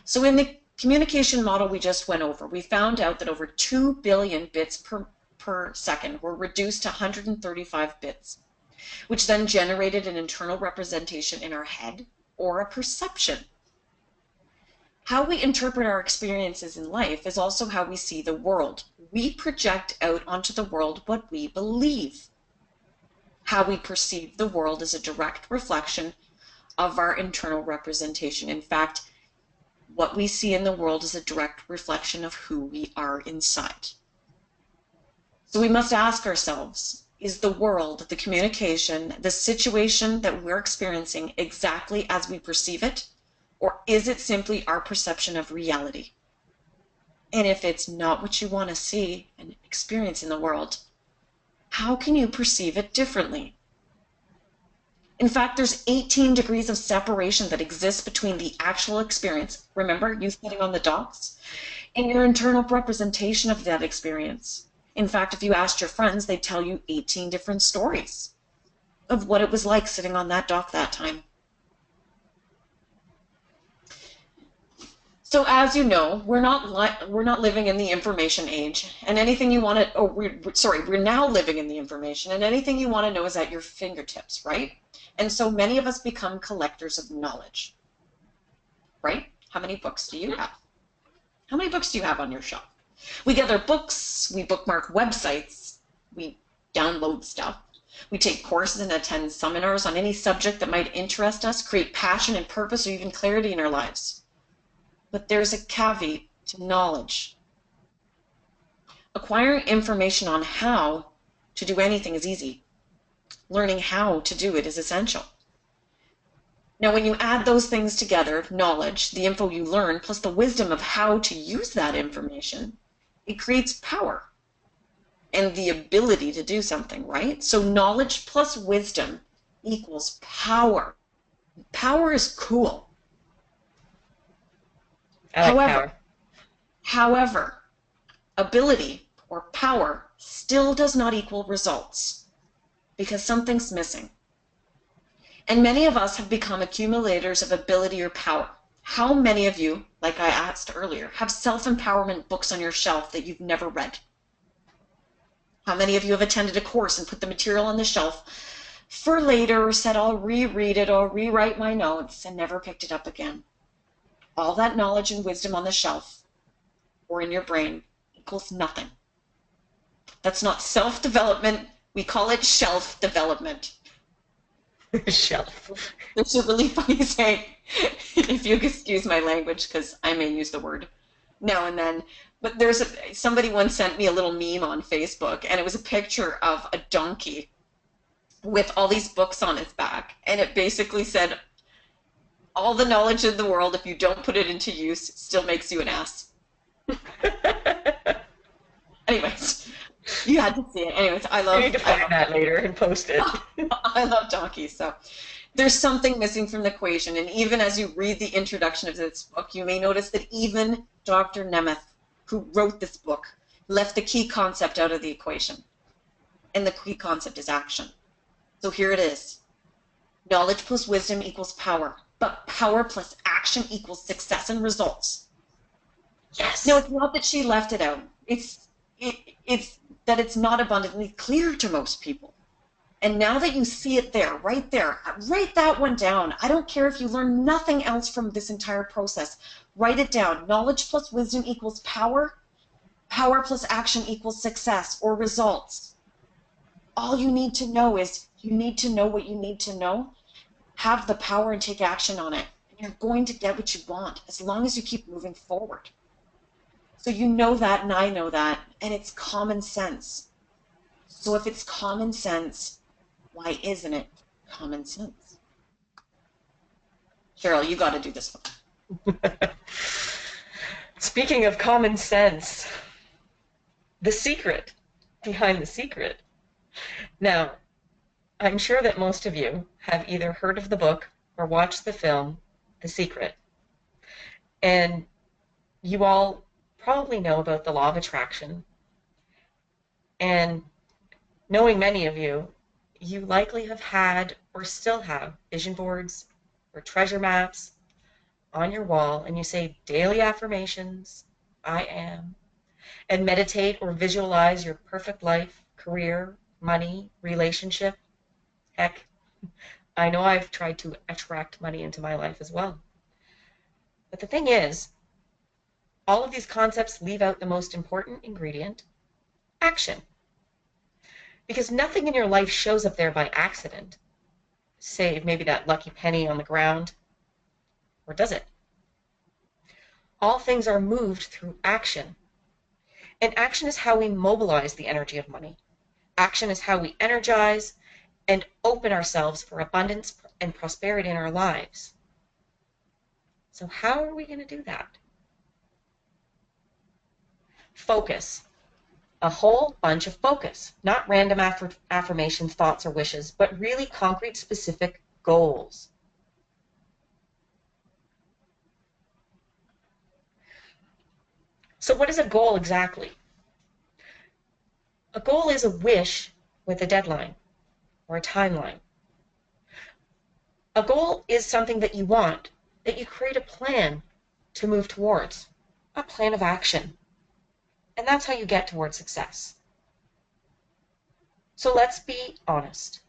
So in the communication model we just went over, we found out that over 2 billion bits per second were reduced to 135 bits, which then generated an internal representation in our head or a perception. How we interpret our experiences in life is also how we see the world. We project out onto the world what we believe. How we perceive the world is a direct reflection of our internal representation. In fact, what we see in the world is a direct reflection of who we are inside. So we must ask ourselves, is the world, the communication, the situation that we're experiencing exactly as we perceive it? Or is it simply our perception of reality? And if it's not what you want to see and experience in the world, how can you perceive it differently? In fact, there's 18 degrees of separation that exists between the actual experience, remember, you sitting on the docks, and your internal representation of that experience. In fact, if you asked your friends, they'd tell you 18 different stories of what it was like sitting on that dock that time. So as you know, we're not living in the information age, and anything you want to, oh, we're now living in the information, and anything you want to know is at your fingertips, right? And so many of us become collectors of knowledge, right? How many books do you have? How many books do you have on your shelf? We gather books, we bookmark websites, we download stuff, we take courses and attend seminars on any subject that might interest us, create passion and purpose or even clarity in our lives. But there's a caveat to knowledge. Acquiring information on how to do anything is easy. Learning how to do it is essential. Now, when you add those things together, knowledge, the info you learn, plus the wisdom of how to use that information, it creates power and the ability to do something, right? So knowledge plus wisdom equals power. Power is cool. I like power. However, ability or power still does not equal results because something's missing. And many of us have become accumulators of ability or power. How many of you, like I asked earlier, have self-empowerment books on your shelf that you've never read? How many of you have attended a course and put the material on the shelf for later or said, I'll reread it or rewrite my notes and never picked it up again? All that knowledge and wisdom on the shelf or in your brain equals nothing. That's not self-development. We call it shelf development. Shelf. There's a really funny saying, if you excuse my language, because I may use the word now and then, but somebody once sent me a little meme on Facebook, and it was a picture of a donkey with all these books on its back, and it basically said, all the knowledge in the world, if you don't put it into use, still makes you an ass. Anyways, you had to see it. Anyways, You need to find that later and post it. I love donkeys. So there's something missing from the equation. And even as you read the introduction of this book, you may notice that even Dr. Nemeth, who wrote this book, left the key concept out of the equation. And the key concept is action. So here it is. Knowledge plus wisdom equals power. But power plus action equals success and results. Yes. No, it's not that she left it out. It's that it's not abundantly clear to most people. And now that you see it there, write that one down. I don't care if you learn nothing else from this entire process. Write it down. Knowledge plus wisdom equals power. Power plus action equals success or results. All you need to know is you need to know what you need to know. Have the power and take action on it. And you're going to get what you want as long as you keep moving forward. So you know that and I know that, and it's common sense. So if it's common sense, why isn't it common sense? Cheryl, you got to do this one. Speaking of common sense, the secret behind the secret. Now, I'm sure that most of you have either heard of the book or watched the film, The Secret. And you all probably know about the law of attraction. And knowing many of you, you likely have had or still have vision boards or treasure maps on your wall, and you say daily affirmations, I am, and meditate or visualize your perfect life, career, money, relationship. Heck, I know I've tried to attract money into my life as well. But the thing is, all of these concepts leave out the most important ingredient, action. Because nothing in your life shows up there by accident. Say maybe that lucky penny on the ground, or does it? All things are moved through action. And action is how we mobilize the energy of money. Action is how we energize and open ourselves for abundance and prosperity in our lives. So how are we going to do that? Focus. A whole bunch of focus. Not random affirmations, thoughts, or wishes, but really concrete, specific goals. So what is a goal exactly? A goal is a wish with a deadline or a timeline. A goal is something that you want, that you create a plan to move towards, a plan of action. And that's how you get towards success. So let's be honest.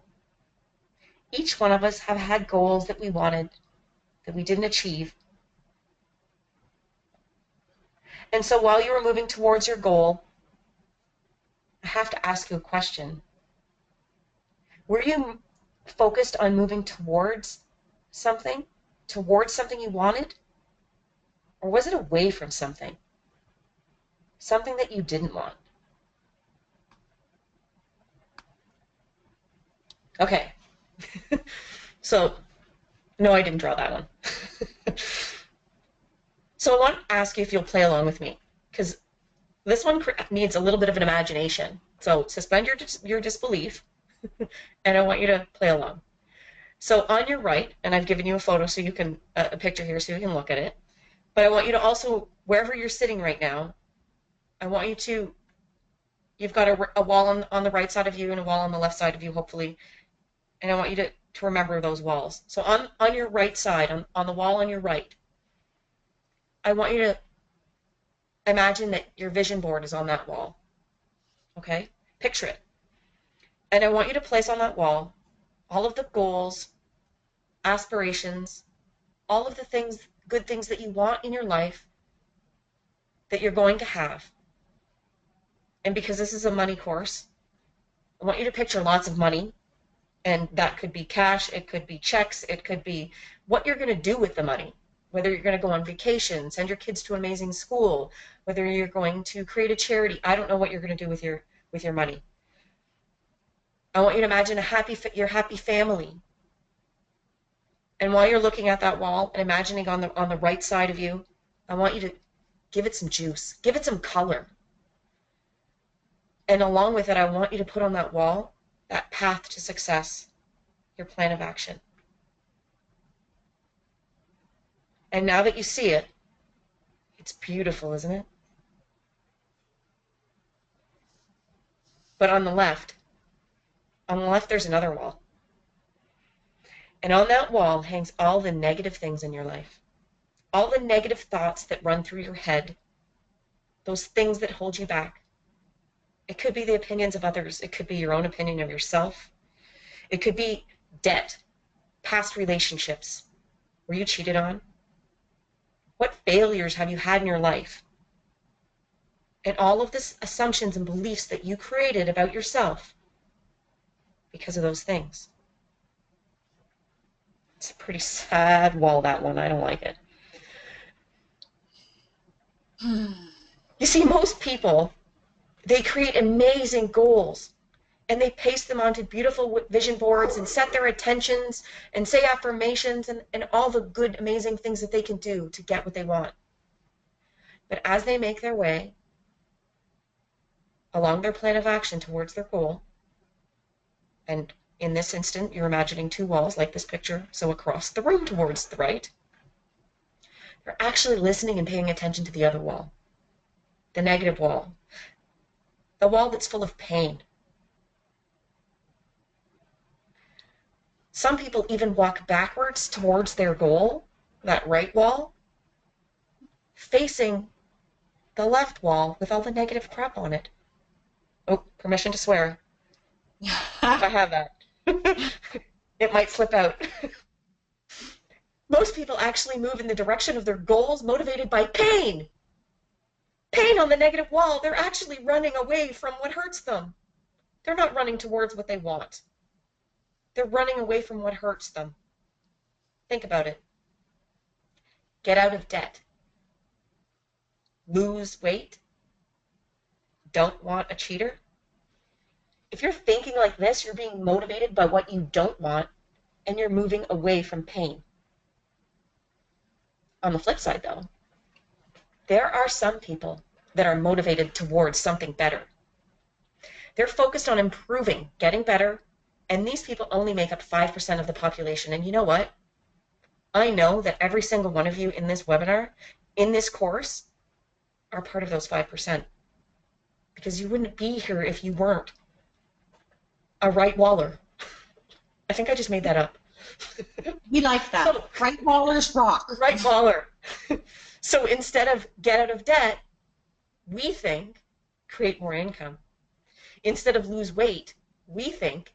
Each one of us have had goals that we wanted, that we didn't achieve. And so while you were moving towards your goal, I have to ask you a question. Were you focused on moving something, towards something you wanted? Or was it away from something that you didn't want? Okay. So, no, I didn't draw that one. So I want to ask you if you'll play along with me, because this one needs a little bit of an imagination. So suspend your disbelief, and I want you to play along. So on your right, and I've given you a photo so you can, a picture here so you can look at it, but I want you to also, wherever you're sitting right now, I want you to, you've got a wall on the right side of you and a wall on the left side of you, hopefully, and I want you to remember those walls. So on your right side, on the wall on your right, I want you to imagine that your vision board is on that wall, okay? Picture it. And I want you to place on that wall all of the goals, aspirations, all of the things, good things that you want in your life that you're going to have. And because this is a money course, I want you to picture lots of money, and that could be cash, it could be checks, it could be what you're going to do with the money, whether you're going to go on vacation, send your kids to an amazing school, whether you're going to create a charity. I don't know what you're going to do with your money. I want you to imagine your happy family. And while you're looking at that wall and imagining on the right side of you, I want you to give it some juice, give it some color. And along with it, I want you to put on that wall that path to success, your plan of action. And now that you see it, it's beautiful, isn't it? But on the left there's another wall. And on that wall hangs all the negative things in your life, all the negative thoughts that run through your head, those things that hold you back. It could be the opinions of others. It could be your own opinion of yourself. It could be debt, past relationships. Were you cheated on? What failures have you had in your life? And all of the assumptions and beliefs that you created about yourself because of those things. It's a pretty sad wall, that one. I don't like it. You see, most people, they create amazing goals, and they paste them onto beautiful vision boards and set their intentions and say affirmations and all the good, amazing things that they can do to get what they want. But as they make their way along their plan of action towards their goal, and in this instant, you're imagining two walls like this picture, so across the room towards the right, they're actually listening and paying attention to the other wall, the negative wall, the wall that's full of pain. Some people even walk backwards towards their goal, that right wall, facing the left wall with all the negative crap on it. Oh, permission to swear. If I have that. It might slip out. Most people actually move in the direction of their goals motivated by pain. Pain on the negative wall. They're actually running away from what hurts them. They're not running towards what they want. They're running away from what hurts them. Think about it. Get out of debt. Lose weight. Don't want a cheater. If you're thinking like this, you're being motivated by what you don't want, and you're moving away from pain. On the flip side, though, there are some people that are motivated towards something better. They're focused on improving, getting better, And these people only make up 5% of the population. And you know what? I know that every single one of you in this webinar, in this course, are part of those 5%. Because you wouldn't be here if you weren't a right waller. I think I just made that up. We like that. So, Right wallers rock. right waller. So instead of get out of debt, we think create more income. Instead of lose weight, we think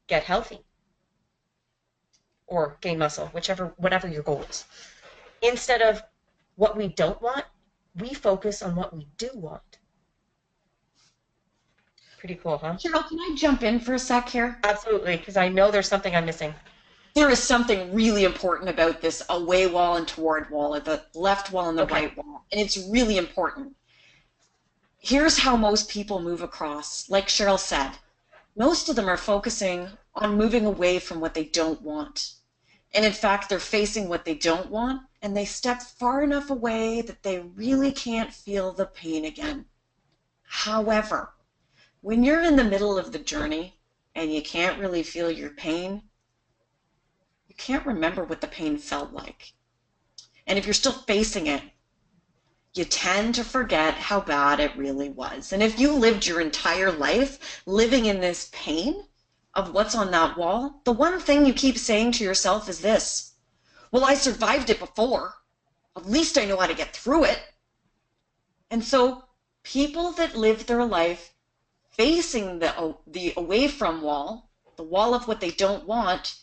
get healthy or gain muscle, whatever your goal is. Instead of what we don't want, we focus on what we do want. Pretty cool, huh? Cheryl, can I jump in for a sec here? Absolutely, because I know there's something I'm missing. There is something really important about this away wall and toward wall, or the left wall and the right wall, and it's really important. Here's how most people move across. Like Cheryl said, most of them are focusing on moving away from what they don't want. And in fact, they're facing what they don't want, and they step far enough away that they really can't feel the pain again. However, when you're in the middle of the journey and you can't really feel your pain, you can't remember what the pain felt like. And if you're still facing it, you tend to forget how bad it really was. And if you lived your entire life living in this pain of what's on that wall, the one thing you keep saying to yourself is this: well, I survived it before. At least I know how to get through it. And so people that live their life facing the away from wall, the wall of what they don't want,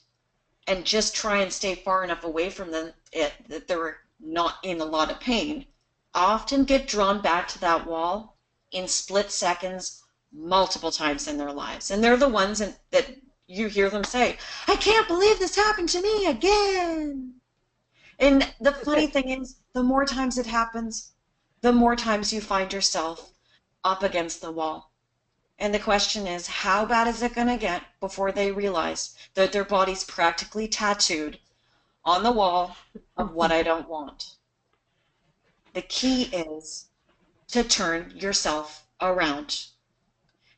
and just try and stay far enough away from it that they're not in a lot of pain, often get drawn back to that wall in split seconds multiple times in their lives. And they're the ones that you hear them say, I can't believe this happened to me again. And the funny thing is, the more times it happens, the more times you find yourself up against the wall. And the question is, how bad is it going to get before they realize that their body's practically tattooed on the wall of what I don't want? The key is to turn yourself around.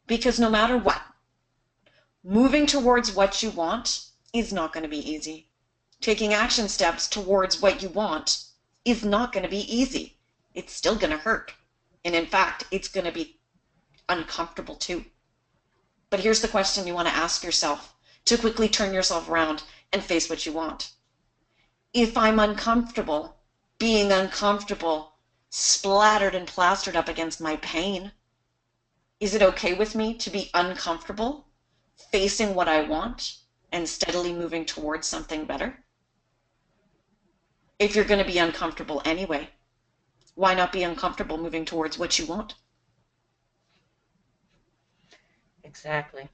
Because no matter what, moving towards what you want is not going to be easy. Taking action steps towards what you want is not going to be easy. It's still going to hurt. And in fact, it's going to be uncomfortable too. But here's the question you want to ask yourself to quickly turn yourself around and face what you want. If I'm uncomfortable, being uncomfortable, splattered and plastered up against my pain, is it okay with me to be uncomfortable, facing what I want, and steadily moving towards something better? If you're going to be uncomfortable anyway, why not be uncomfortable moving towards what you want? Exactly.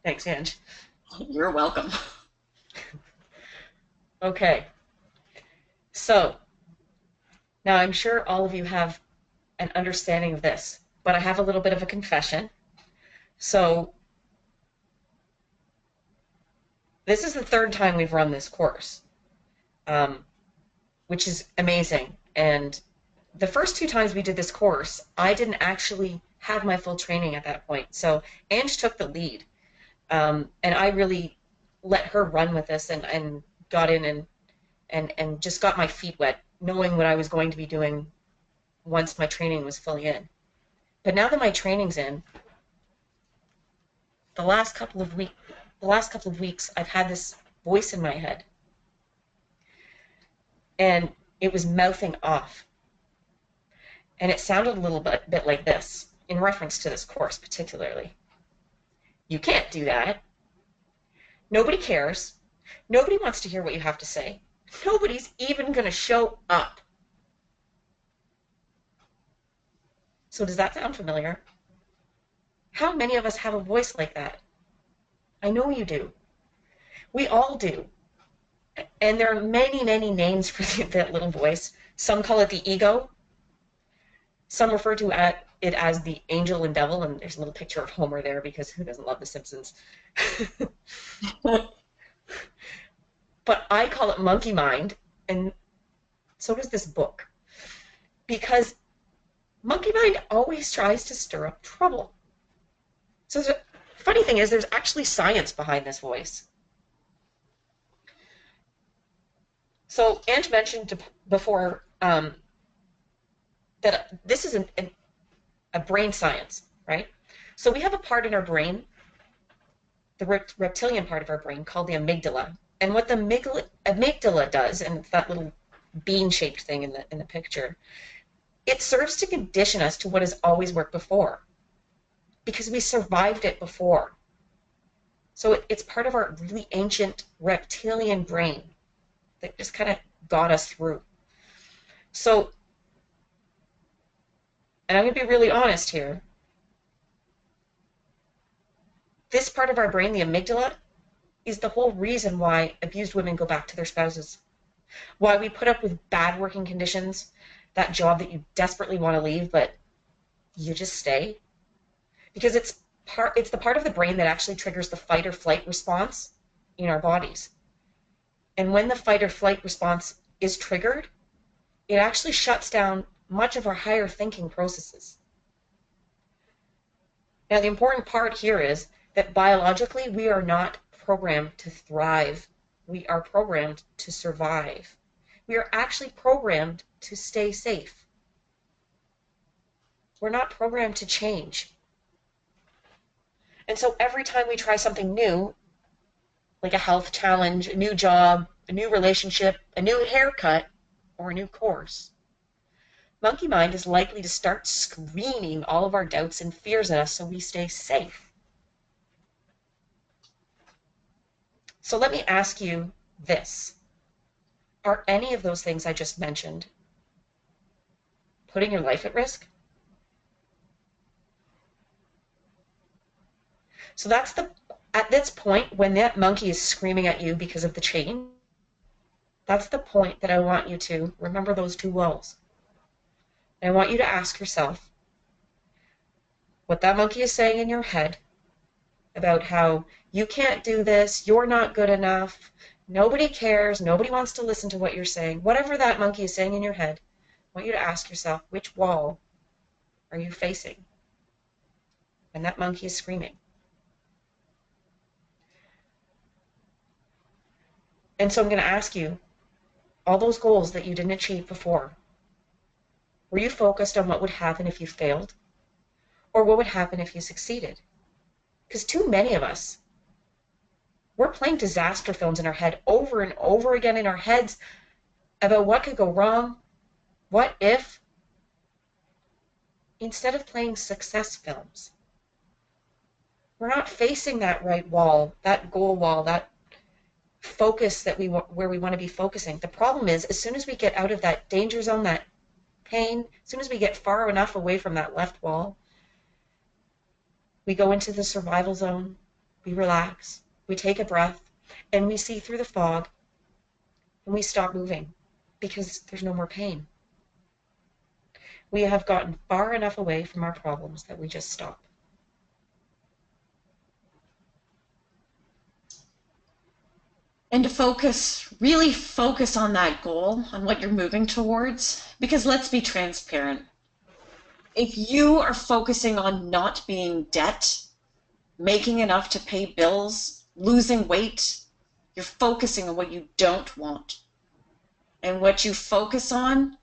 Thanks, Ange. You're welcome. Okay. So, now I'm sure all of you have an understanding of this, but I have a little bit of a confession. So, this is the third time we've run this course, which is amazing. And the first two times we did this course, I didn't actually have my full training at that point. So Ange took the lead, and I really let her run with this and got in and just got my feet wet, knowing what I was going to be doing once my training was fully in. But now that my training's in, the last couple of weeks, I've had this voice in my head, and it was mouthing off, and it sounded a little bit like this, in reference to this course particularly. You can't do that. Nobody cares. Nobody wants to hear what you have to say. Nobody's even going to show up. So does that sound familiar? How many of us have a voice like that? I know you do. We all do. And there are many, many names for that little voice. Some call it the ego. Some refer to it as the angel and devil, and there's a little picture of Homer there because who doesn't love The Simpsons? But I call it monkey mind, and so does this book. Because monkey mind always tries to stir up trouble. So Funny thing is, there's actually science behind this voice. So Ange mentioned before that this is a brain science, right? So we have a part in our brain, the reptilian part of our brain, called the amygdala. And what the amygdala does, and it's that little bean-shaped thing in the picture, it serves to condition us to what has always worked before, because we survived it before. So it's part of our really ancient reptilian brain that just kind of got us through. So, and I'm going to be really honest here, this part of our brain, the amygdala, is the whole reason why abused women go back to their spouses. Why we put up with bad working conditions, that job that you desperately want to leave, but you just stay. Because it's the part of the brain that actually triggers the fight or flight response in our bodies. And when the fight or flight response is triggered, it actually shuts down much of our higher thinking processes. Now, the important part here is that biologically, we are not programmed to thrive. We are programmed to survive. We are actually programmed to stay safe. We're not programmed to change. And so every time we try something new, like a health challenge, a new job, a new relationship, a new haircut, or a new course, monkey mind is likely to start screaming all of our doubts and fears at us so we stay safe. So let me ask you this. Are any of those things I just mentioned putting your life at risk? So at this point, when that monkey is screaming at you because of the change, that's the point that I want you to remember those two walls. And I want you to ask yourself what that monkey is saying in your head about how you can't do this, you're not good enough, nobody cares, nobody wants to listen to what you're saying. Whatever that monkey is saying in your head, I want you to ask yourself, which wall are you facing when that monkey is screaming? And so I'm going to ask you, all those goals that you didn't achieve before, were you focused on what would happen if you failed? Or what would happen if you succeeded? Because too many of us, we're playing disaster films in our head over and over again in our heads about what could go wrong, what if, instead of playing success films. We're not facing that right wall, that goal wall, that focus that where we want to be focusing. The problem is, as soon as we get out of that danger zone, that pain, as soon as we get far enough away from that left wall, we go into the survival zone, we relax, we take a breath, and we see through the fog, and we stop moving because there's no more pain. We have gotten far enough away from our problems that we just stop. And to focus, really focus on that goal, on what you're moving towards, because let's be transparent. If you are focusing on not being debt, making enough to pay bills, losing weight, you're focusing on what you don't want. And what you focus on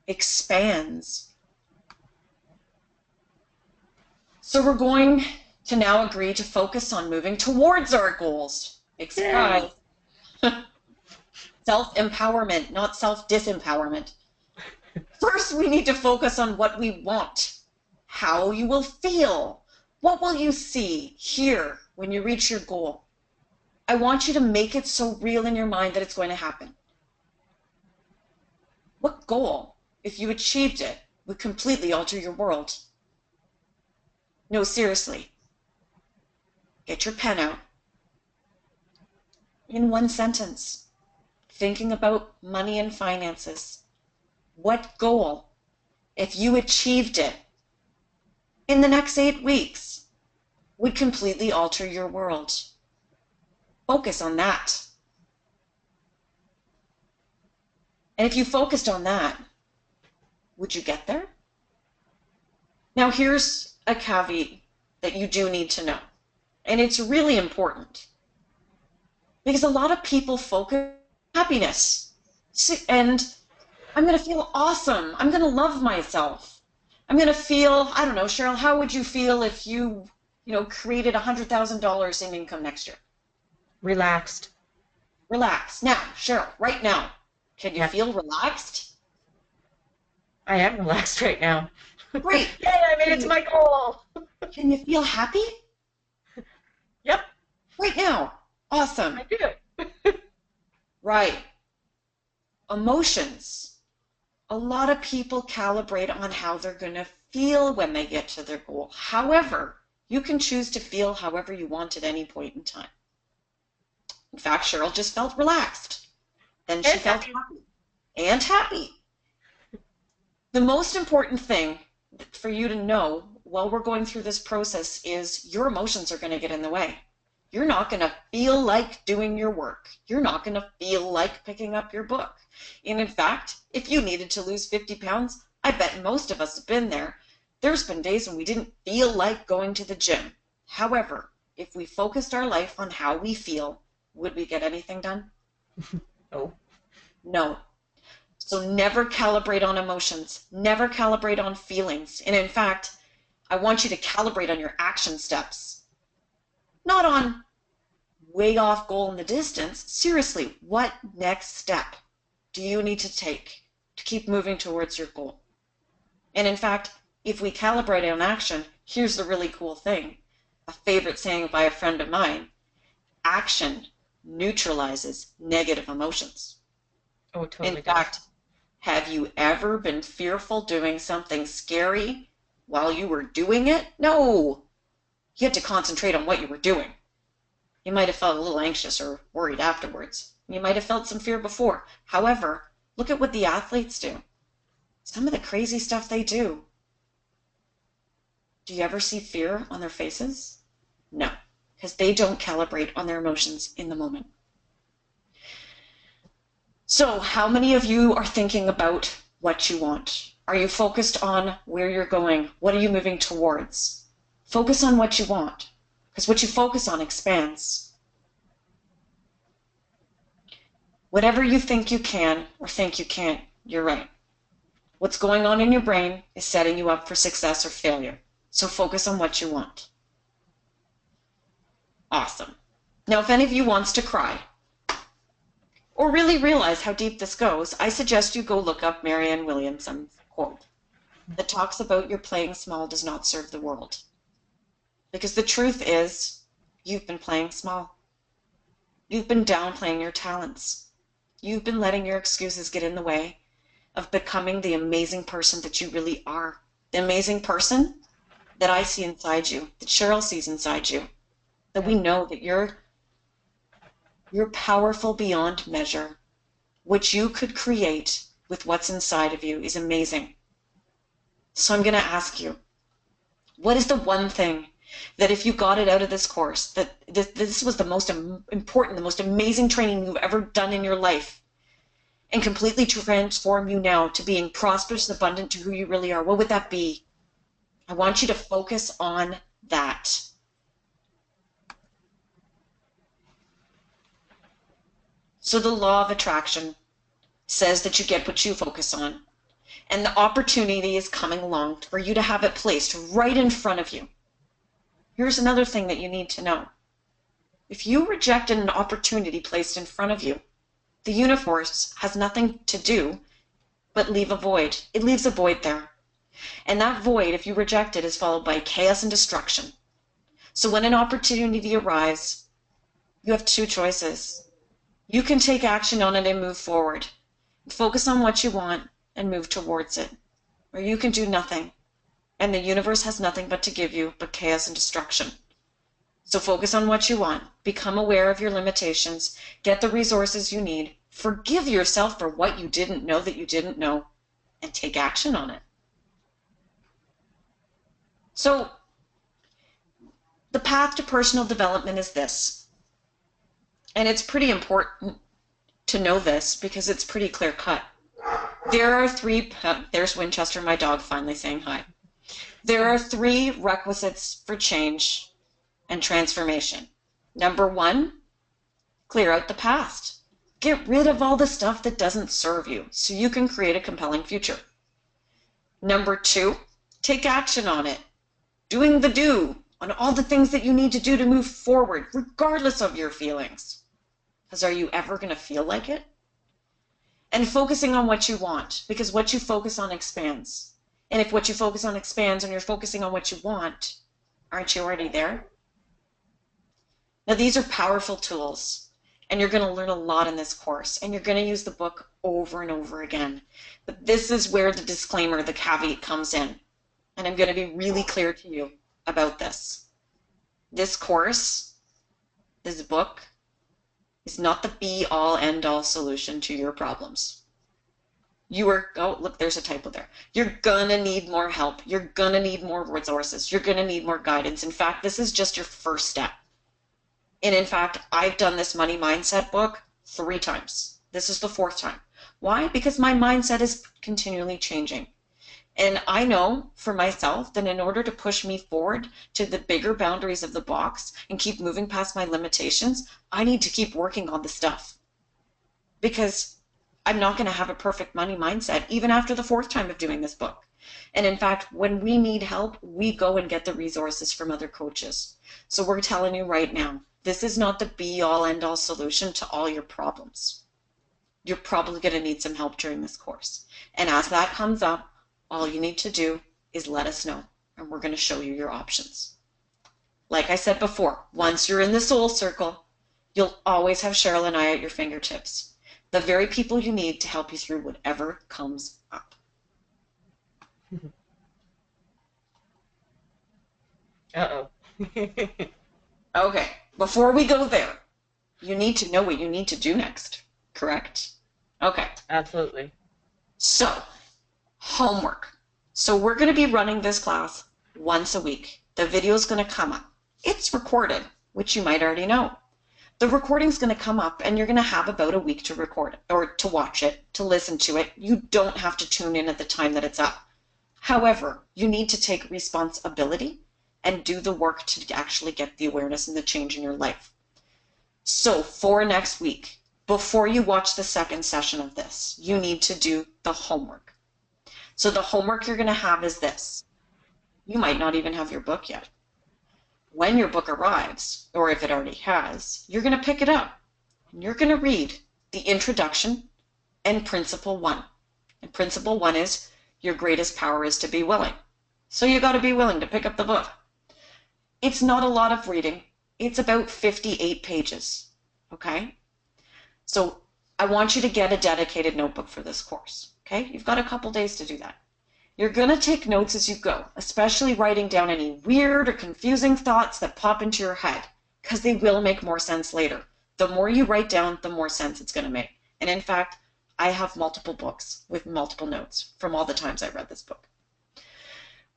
expands. So we're going to now agree to focus on moving towards our goals. Big surprise. Self-empowerment, not self-disempowerment. First, we need to focus on what we want, how you will feel, what will you see, hear when you reach your goal. I want you to make it so real in your mind that it's going to happen. What goal, if you achieved it, would completely alter your world? No, seriously. Get your pen out. In one sentence, thinking about money and finances. What goal, if you achieved it in the next 8 weeks, would completely alter your world? Focus on that. And if you focused on that, would you get there? Now here's a caveat that you do need to know. And it's really important because a lot of people focus on happiness. And I'm going to feel awesome. I'm going to love myself. I'm going to feel, I don't know, Cheryl, how would you feel if you created $100,000 in income next year? Relaxed. Relax. Now, Cheryl, right now, can you Yes, feel relaxed? I am relaxed right now. Yay, Great. I made Can it to you, my goal. can you feel happy Yep, right now? Awesome. I do. Right. Emotions. A lot of people calibrate on how they're going to feel when they get to their goal. However, you can choose to feel however you want at any point in time. In fact, Cheryl just felt relaxed. Then she And felt happy. happy and happy. The most important thing for you to know while we're going through this process is your emotions are going to get in the way. You're not going to feel like doing your work. You're not going to feel like picking up your book. And in fact, if you needed to lose 50 pounds, I bet most of us have been there. There's been days when we didn't feel like going to the gym. However, if we focused our life on how we feel, would we get anything done? Oh, No. So never calibrate on emotions. Never calibrate on feelings. And in fact, I want you to calibrate on your action steps. Not on way off goal in the distance. Seriously, what next step do you need to take to keep moving towards your goal? And in fact, if we calibrate on action, here's the really cool thing. A favorite saying by a friend of mine, action neutralizes negative emotions. oh, it In totally does. fact, have you ever been fearful doing something scary while you were doing it? No. You had to concentrate on what you were doing. You might have felt a little anxious or worried afterwards. You might have felt some fear before. However, look at what the athletes do. Some of the crazy stuff they do. Do you ever see fear on their faces? No, because they don't calibrate on their emotions in the moment. So, how many of you are thinking about what you want? Are you focused on where you're going? What are you moving towards? Focus on what you want, because what you focus on expands. Whatever you think you can or think you can't, you're right. What's going on in your brain is setting you up for success or failure. So focus on what you want. Awesome. Now, if any of you wants to cry or really realize how deep this goes, I suggest you go look up Marianne Williamson's quote that talks about your playing small does not serve the world. Because the truth is, you've been playing small. You've been downplaying your talents. You've been letting your excuses get in the way of becoming the amazing person that you really are. The amazing person that I see inside you, that Cheryl sees inside you, that we know that you're powerful beyond measure. What you could create with what's inside of you is amazing. So I'm going to ask you, what is the one thing that if you got it out of this course, that this was the most important, the most amazing training you've ever done in your life, and completely transform you now to being prosperous and abundant to who you really are, what would that be? I want you to focus on that. So the law of attraction says that you get what you focus on, and the opportunity is coming along for you to have it placed right in front of you. Here's another thing that you need to know. If you rejected an opportunity placed in front of you, the universe has nothing to do but leave a void. It leaves a void there. And that void, if you reject it, is followed by chaos and destruction. So when an opportunity arrives, you have two choices. You can take action on it and move forward. Focus on what you want and move towards it. Or you can do nothing. And the universe has nothing but to give you but chaos and destruction. So focus on what you want. Become aware of your limitations. Get the resources you need. Forgive yourself for what you didn't know that you didn't know. And take action on it. So the path to personal development is this. And it's pretty important to know this because it's pretty clear cut. There are three, there's Winchester, my dog, finally saying hi. There are three requisites for change, and transformation. Number one, clear out the past. Get rid of all the stuff that doesn't serve you so you can create a compelling future. Number two, take action on it. Doing the do on all the things that you need to do to move forward, regardless of your feelings. Because are you ever going to feel like it? And focusing on what you want, because what you focus on expands. And if what you focus on expands and you're focusing on what you want, aren't you already there? Now, these are powerful tools, and you're going to learn a lot in this course, and you're going to use the book over and over again. But this is where the disclaimer, the caveat comes in. And I'm going to be really clear to you about this. This course, this book, is not the be-all, end-all solution to your problems. Oh, look, there's a typo there. You're going to need more help. You're going to need more resources. You're going to need more guidance. In fact, this is just your first step. And in fact, I've done this money mindset book 3 times. This is the 4th time. Why? Because my mindset is continually changing. And I know for myself that in order to push me forward to the bigger boundaries of the box and keep moving past my limitations, I need to keep working on the stuff. Because I'm not going to have a perfect money mindset even after the 4th time of doing this book. And in fact, when we need help, we go and get the resources from other coaches. So we're telling you right now, this is not the be-all, end-all solution to all your problems. You're probably going to need some help during this course. And as that comes up, all you need to do is let us know, and we're going to show you your options. Like I said before, once you're in the soul circle, you'll always have Cheryl and I at your fingertips, the very people you need to help you through whatever comes up. Uh-oh. Okay, before we go there, you need to know what you need to do next, correct? Okay. Absolutely. So, homework. So we're going to be running this class once a week. The video is going to come up. It's recorded, which you might already know. The recording's going to come up and you're going to have about a week to record it, or to watch it, to listen to it. You don't have to tune in at the time that it's up. However, you need to take responsibility and do the work to actually get the awareness and the change in your life. So for next week, before you watch the 2nd session of this, you need to do the homework. So the homework you're going to have is this. You might not even have your book yet. When your book arrives, or if it already has, you're going to pick it up and you're going to read the introduction and principle 1. And principle 1 is your greatest power is to be willing. So you got to be willing to pick up the book. It's not a lot of reading. It's about 58 pages. Okay? So I want you to get a dedicated notebook for this course. Okay? You've got a couple days to do that. You're going to take notes as you go, especially writing down any weird or confusing thoughts that pop into your head, because they will make more sense later. The more you write down, the more sense it's going to make. And in fact, I have multiple books with multiple notes from all the times I read this book.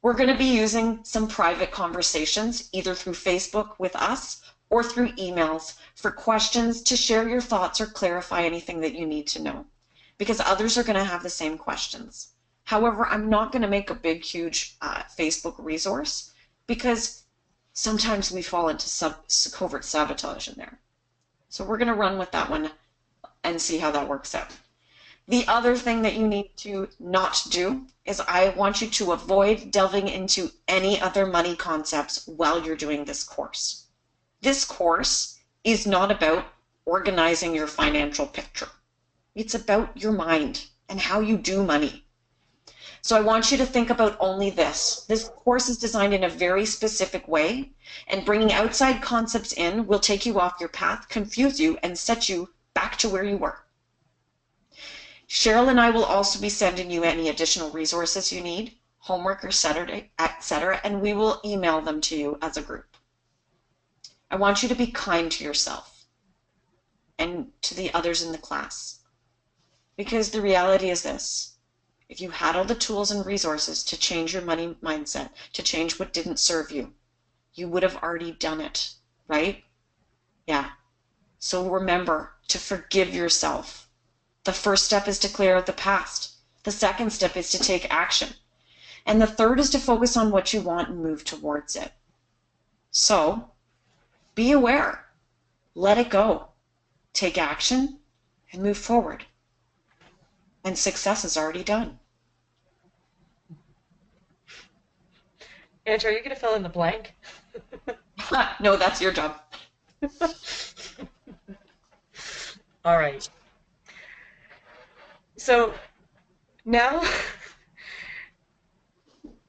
We're going to be using some private conversations, either through Facebook with us or through emails for questions to share your thoughts or clarify anything that you need to know, because others are going to have the same questions. However, I'm not going to make a big, huge Facebook resource because sometimes we fall into covert sabotage in there. So we're going to run with that one and see how that works out. The other thing that you need to not do is I want you to avoid delving into any other money concepts while you're doing this course. This course is not about organizing your financial picture. It's about your mind and how you do money. So I want you to think about only this. This course is designed in a very specific way, and bringing outside concepts in will take you off your path, confuse you, and set you back to where you were. Cheryl and I will also be sending you any additional resources you need, homework or Saturday, etc., and we will email them to you as a group. I want you to be kind to yourself and to the others in the class, because the reality is this. If you had all the tools and resources to change your money mindset, to change what didn't serve you, you would have already done it, right? Yeah. So remember to forgive yourself. The first step is to clear out the past. The second step is to take action. And the third is to focus on what you want and move towards it. So Be aware. Let it go. Take action and move forward. And success is already done. Andrew, are you going to fill in the blank? No, that's your job. All right. So now,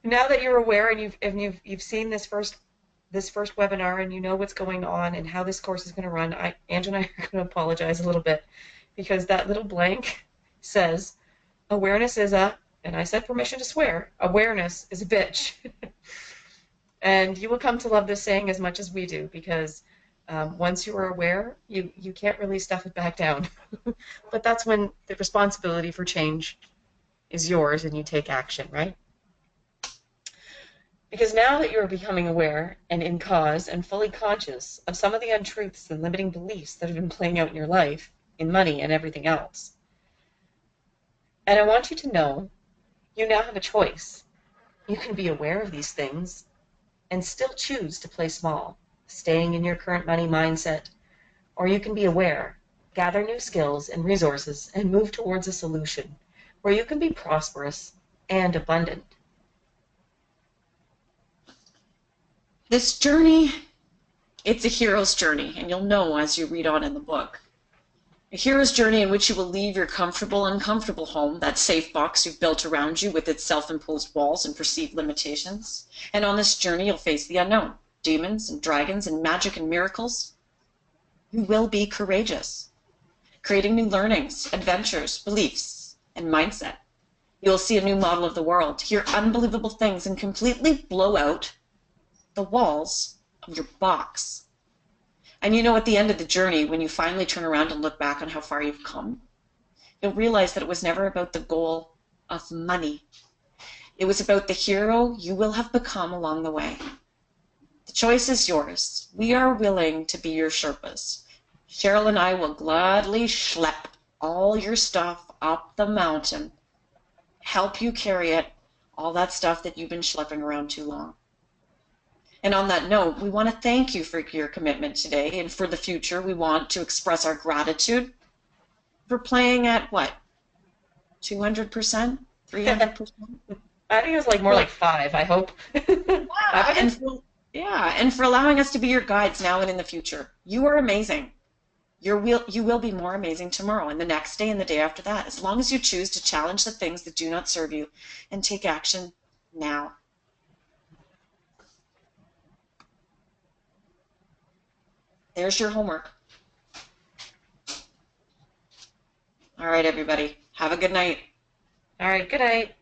now that you're aware and you've seen this first webinar and you know what's going on and how this course is going to run, Andrew and I are going to apologize a little bit because that little blank says awareness is and I said permission to swear, awareness is a bitch. And you will come to love this saying as much as we do because once you are aware, you can't really stuff it back down. But that's when the responsibility for change is yours and you take action, right? Because now that you are becoming aware and in cause and fully conscious of some of the untruths and limiting beliefs that have been playing out in your life, in money and everything else, and I want you to know you now have a choice. You can be aware of these things and still choose to play small, staying in your current money mindset, or you can be aware, gather new skills and resources, and move towards a solution where you can be prosperous and abundant. This journey, it's a hero's journey, and you'll know as you read on in the book. A hero's journey in which you will leave your comfortable, uncomfortable home, that safe box you've built around you with its self-imposed walls and perceived limitations. And on this journey, you'll face the unknown, demons and dragons and magic and miracles. You will be courageous, creating new learnings, adventures, beliefs, and mindset. You will see a new model of the world, hear unbelievable things, and completely blow out the walls of your box. And you know, at the end of the journey, when you finally turn around and look back on how far you've come, you'll realize that it was never about the goal of money. It was about the hero you will have become along the way. The choice is yours. We are willing to be your Sherpas. Cheryl and I will gladly schlep all your stuff up the mountain, help you carry it, all that stuff that you've been schlepping around too long. And on that note, we want to thank you for your commitment today, and for the future, we want to express our gratitude for playing at what? 200%? 300%? I think it was like more like 5, I hope. And for allowing us to be your guides now and in the future. You are amazing. You will be more amazing tomorrow and the next day and the day after that, as long as you choose to challenge the things that do not serve you and take action now. There's your homework. All right, everybody. Have a good night. All right, good night.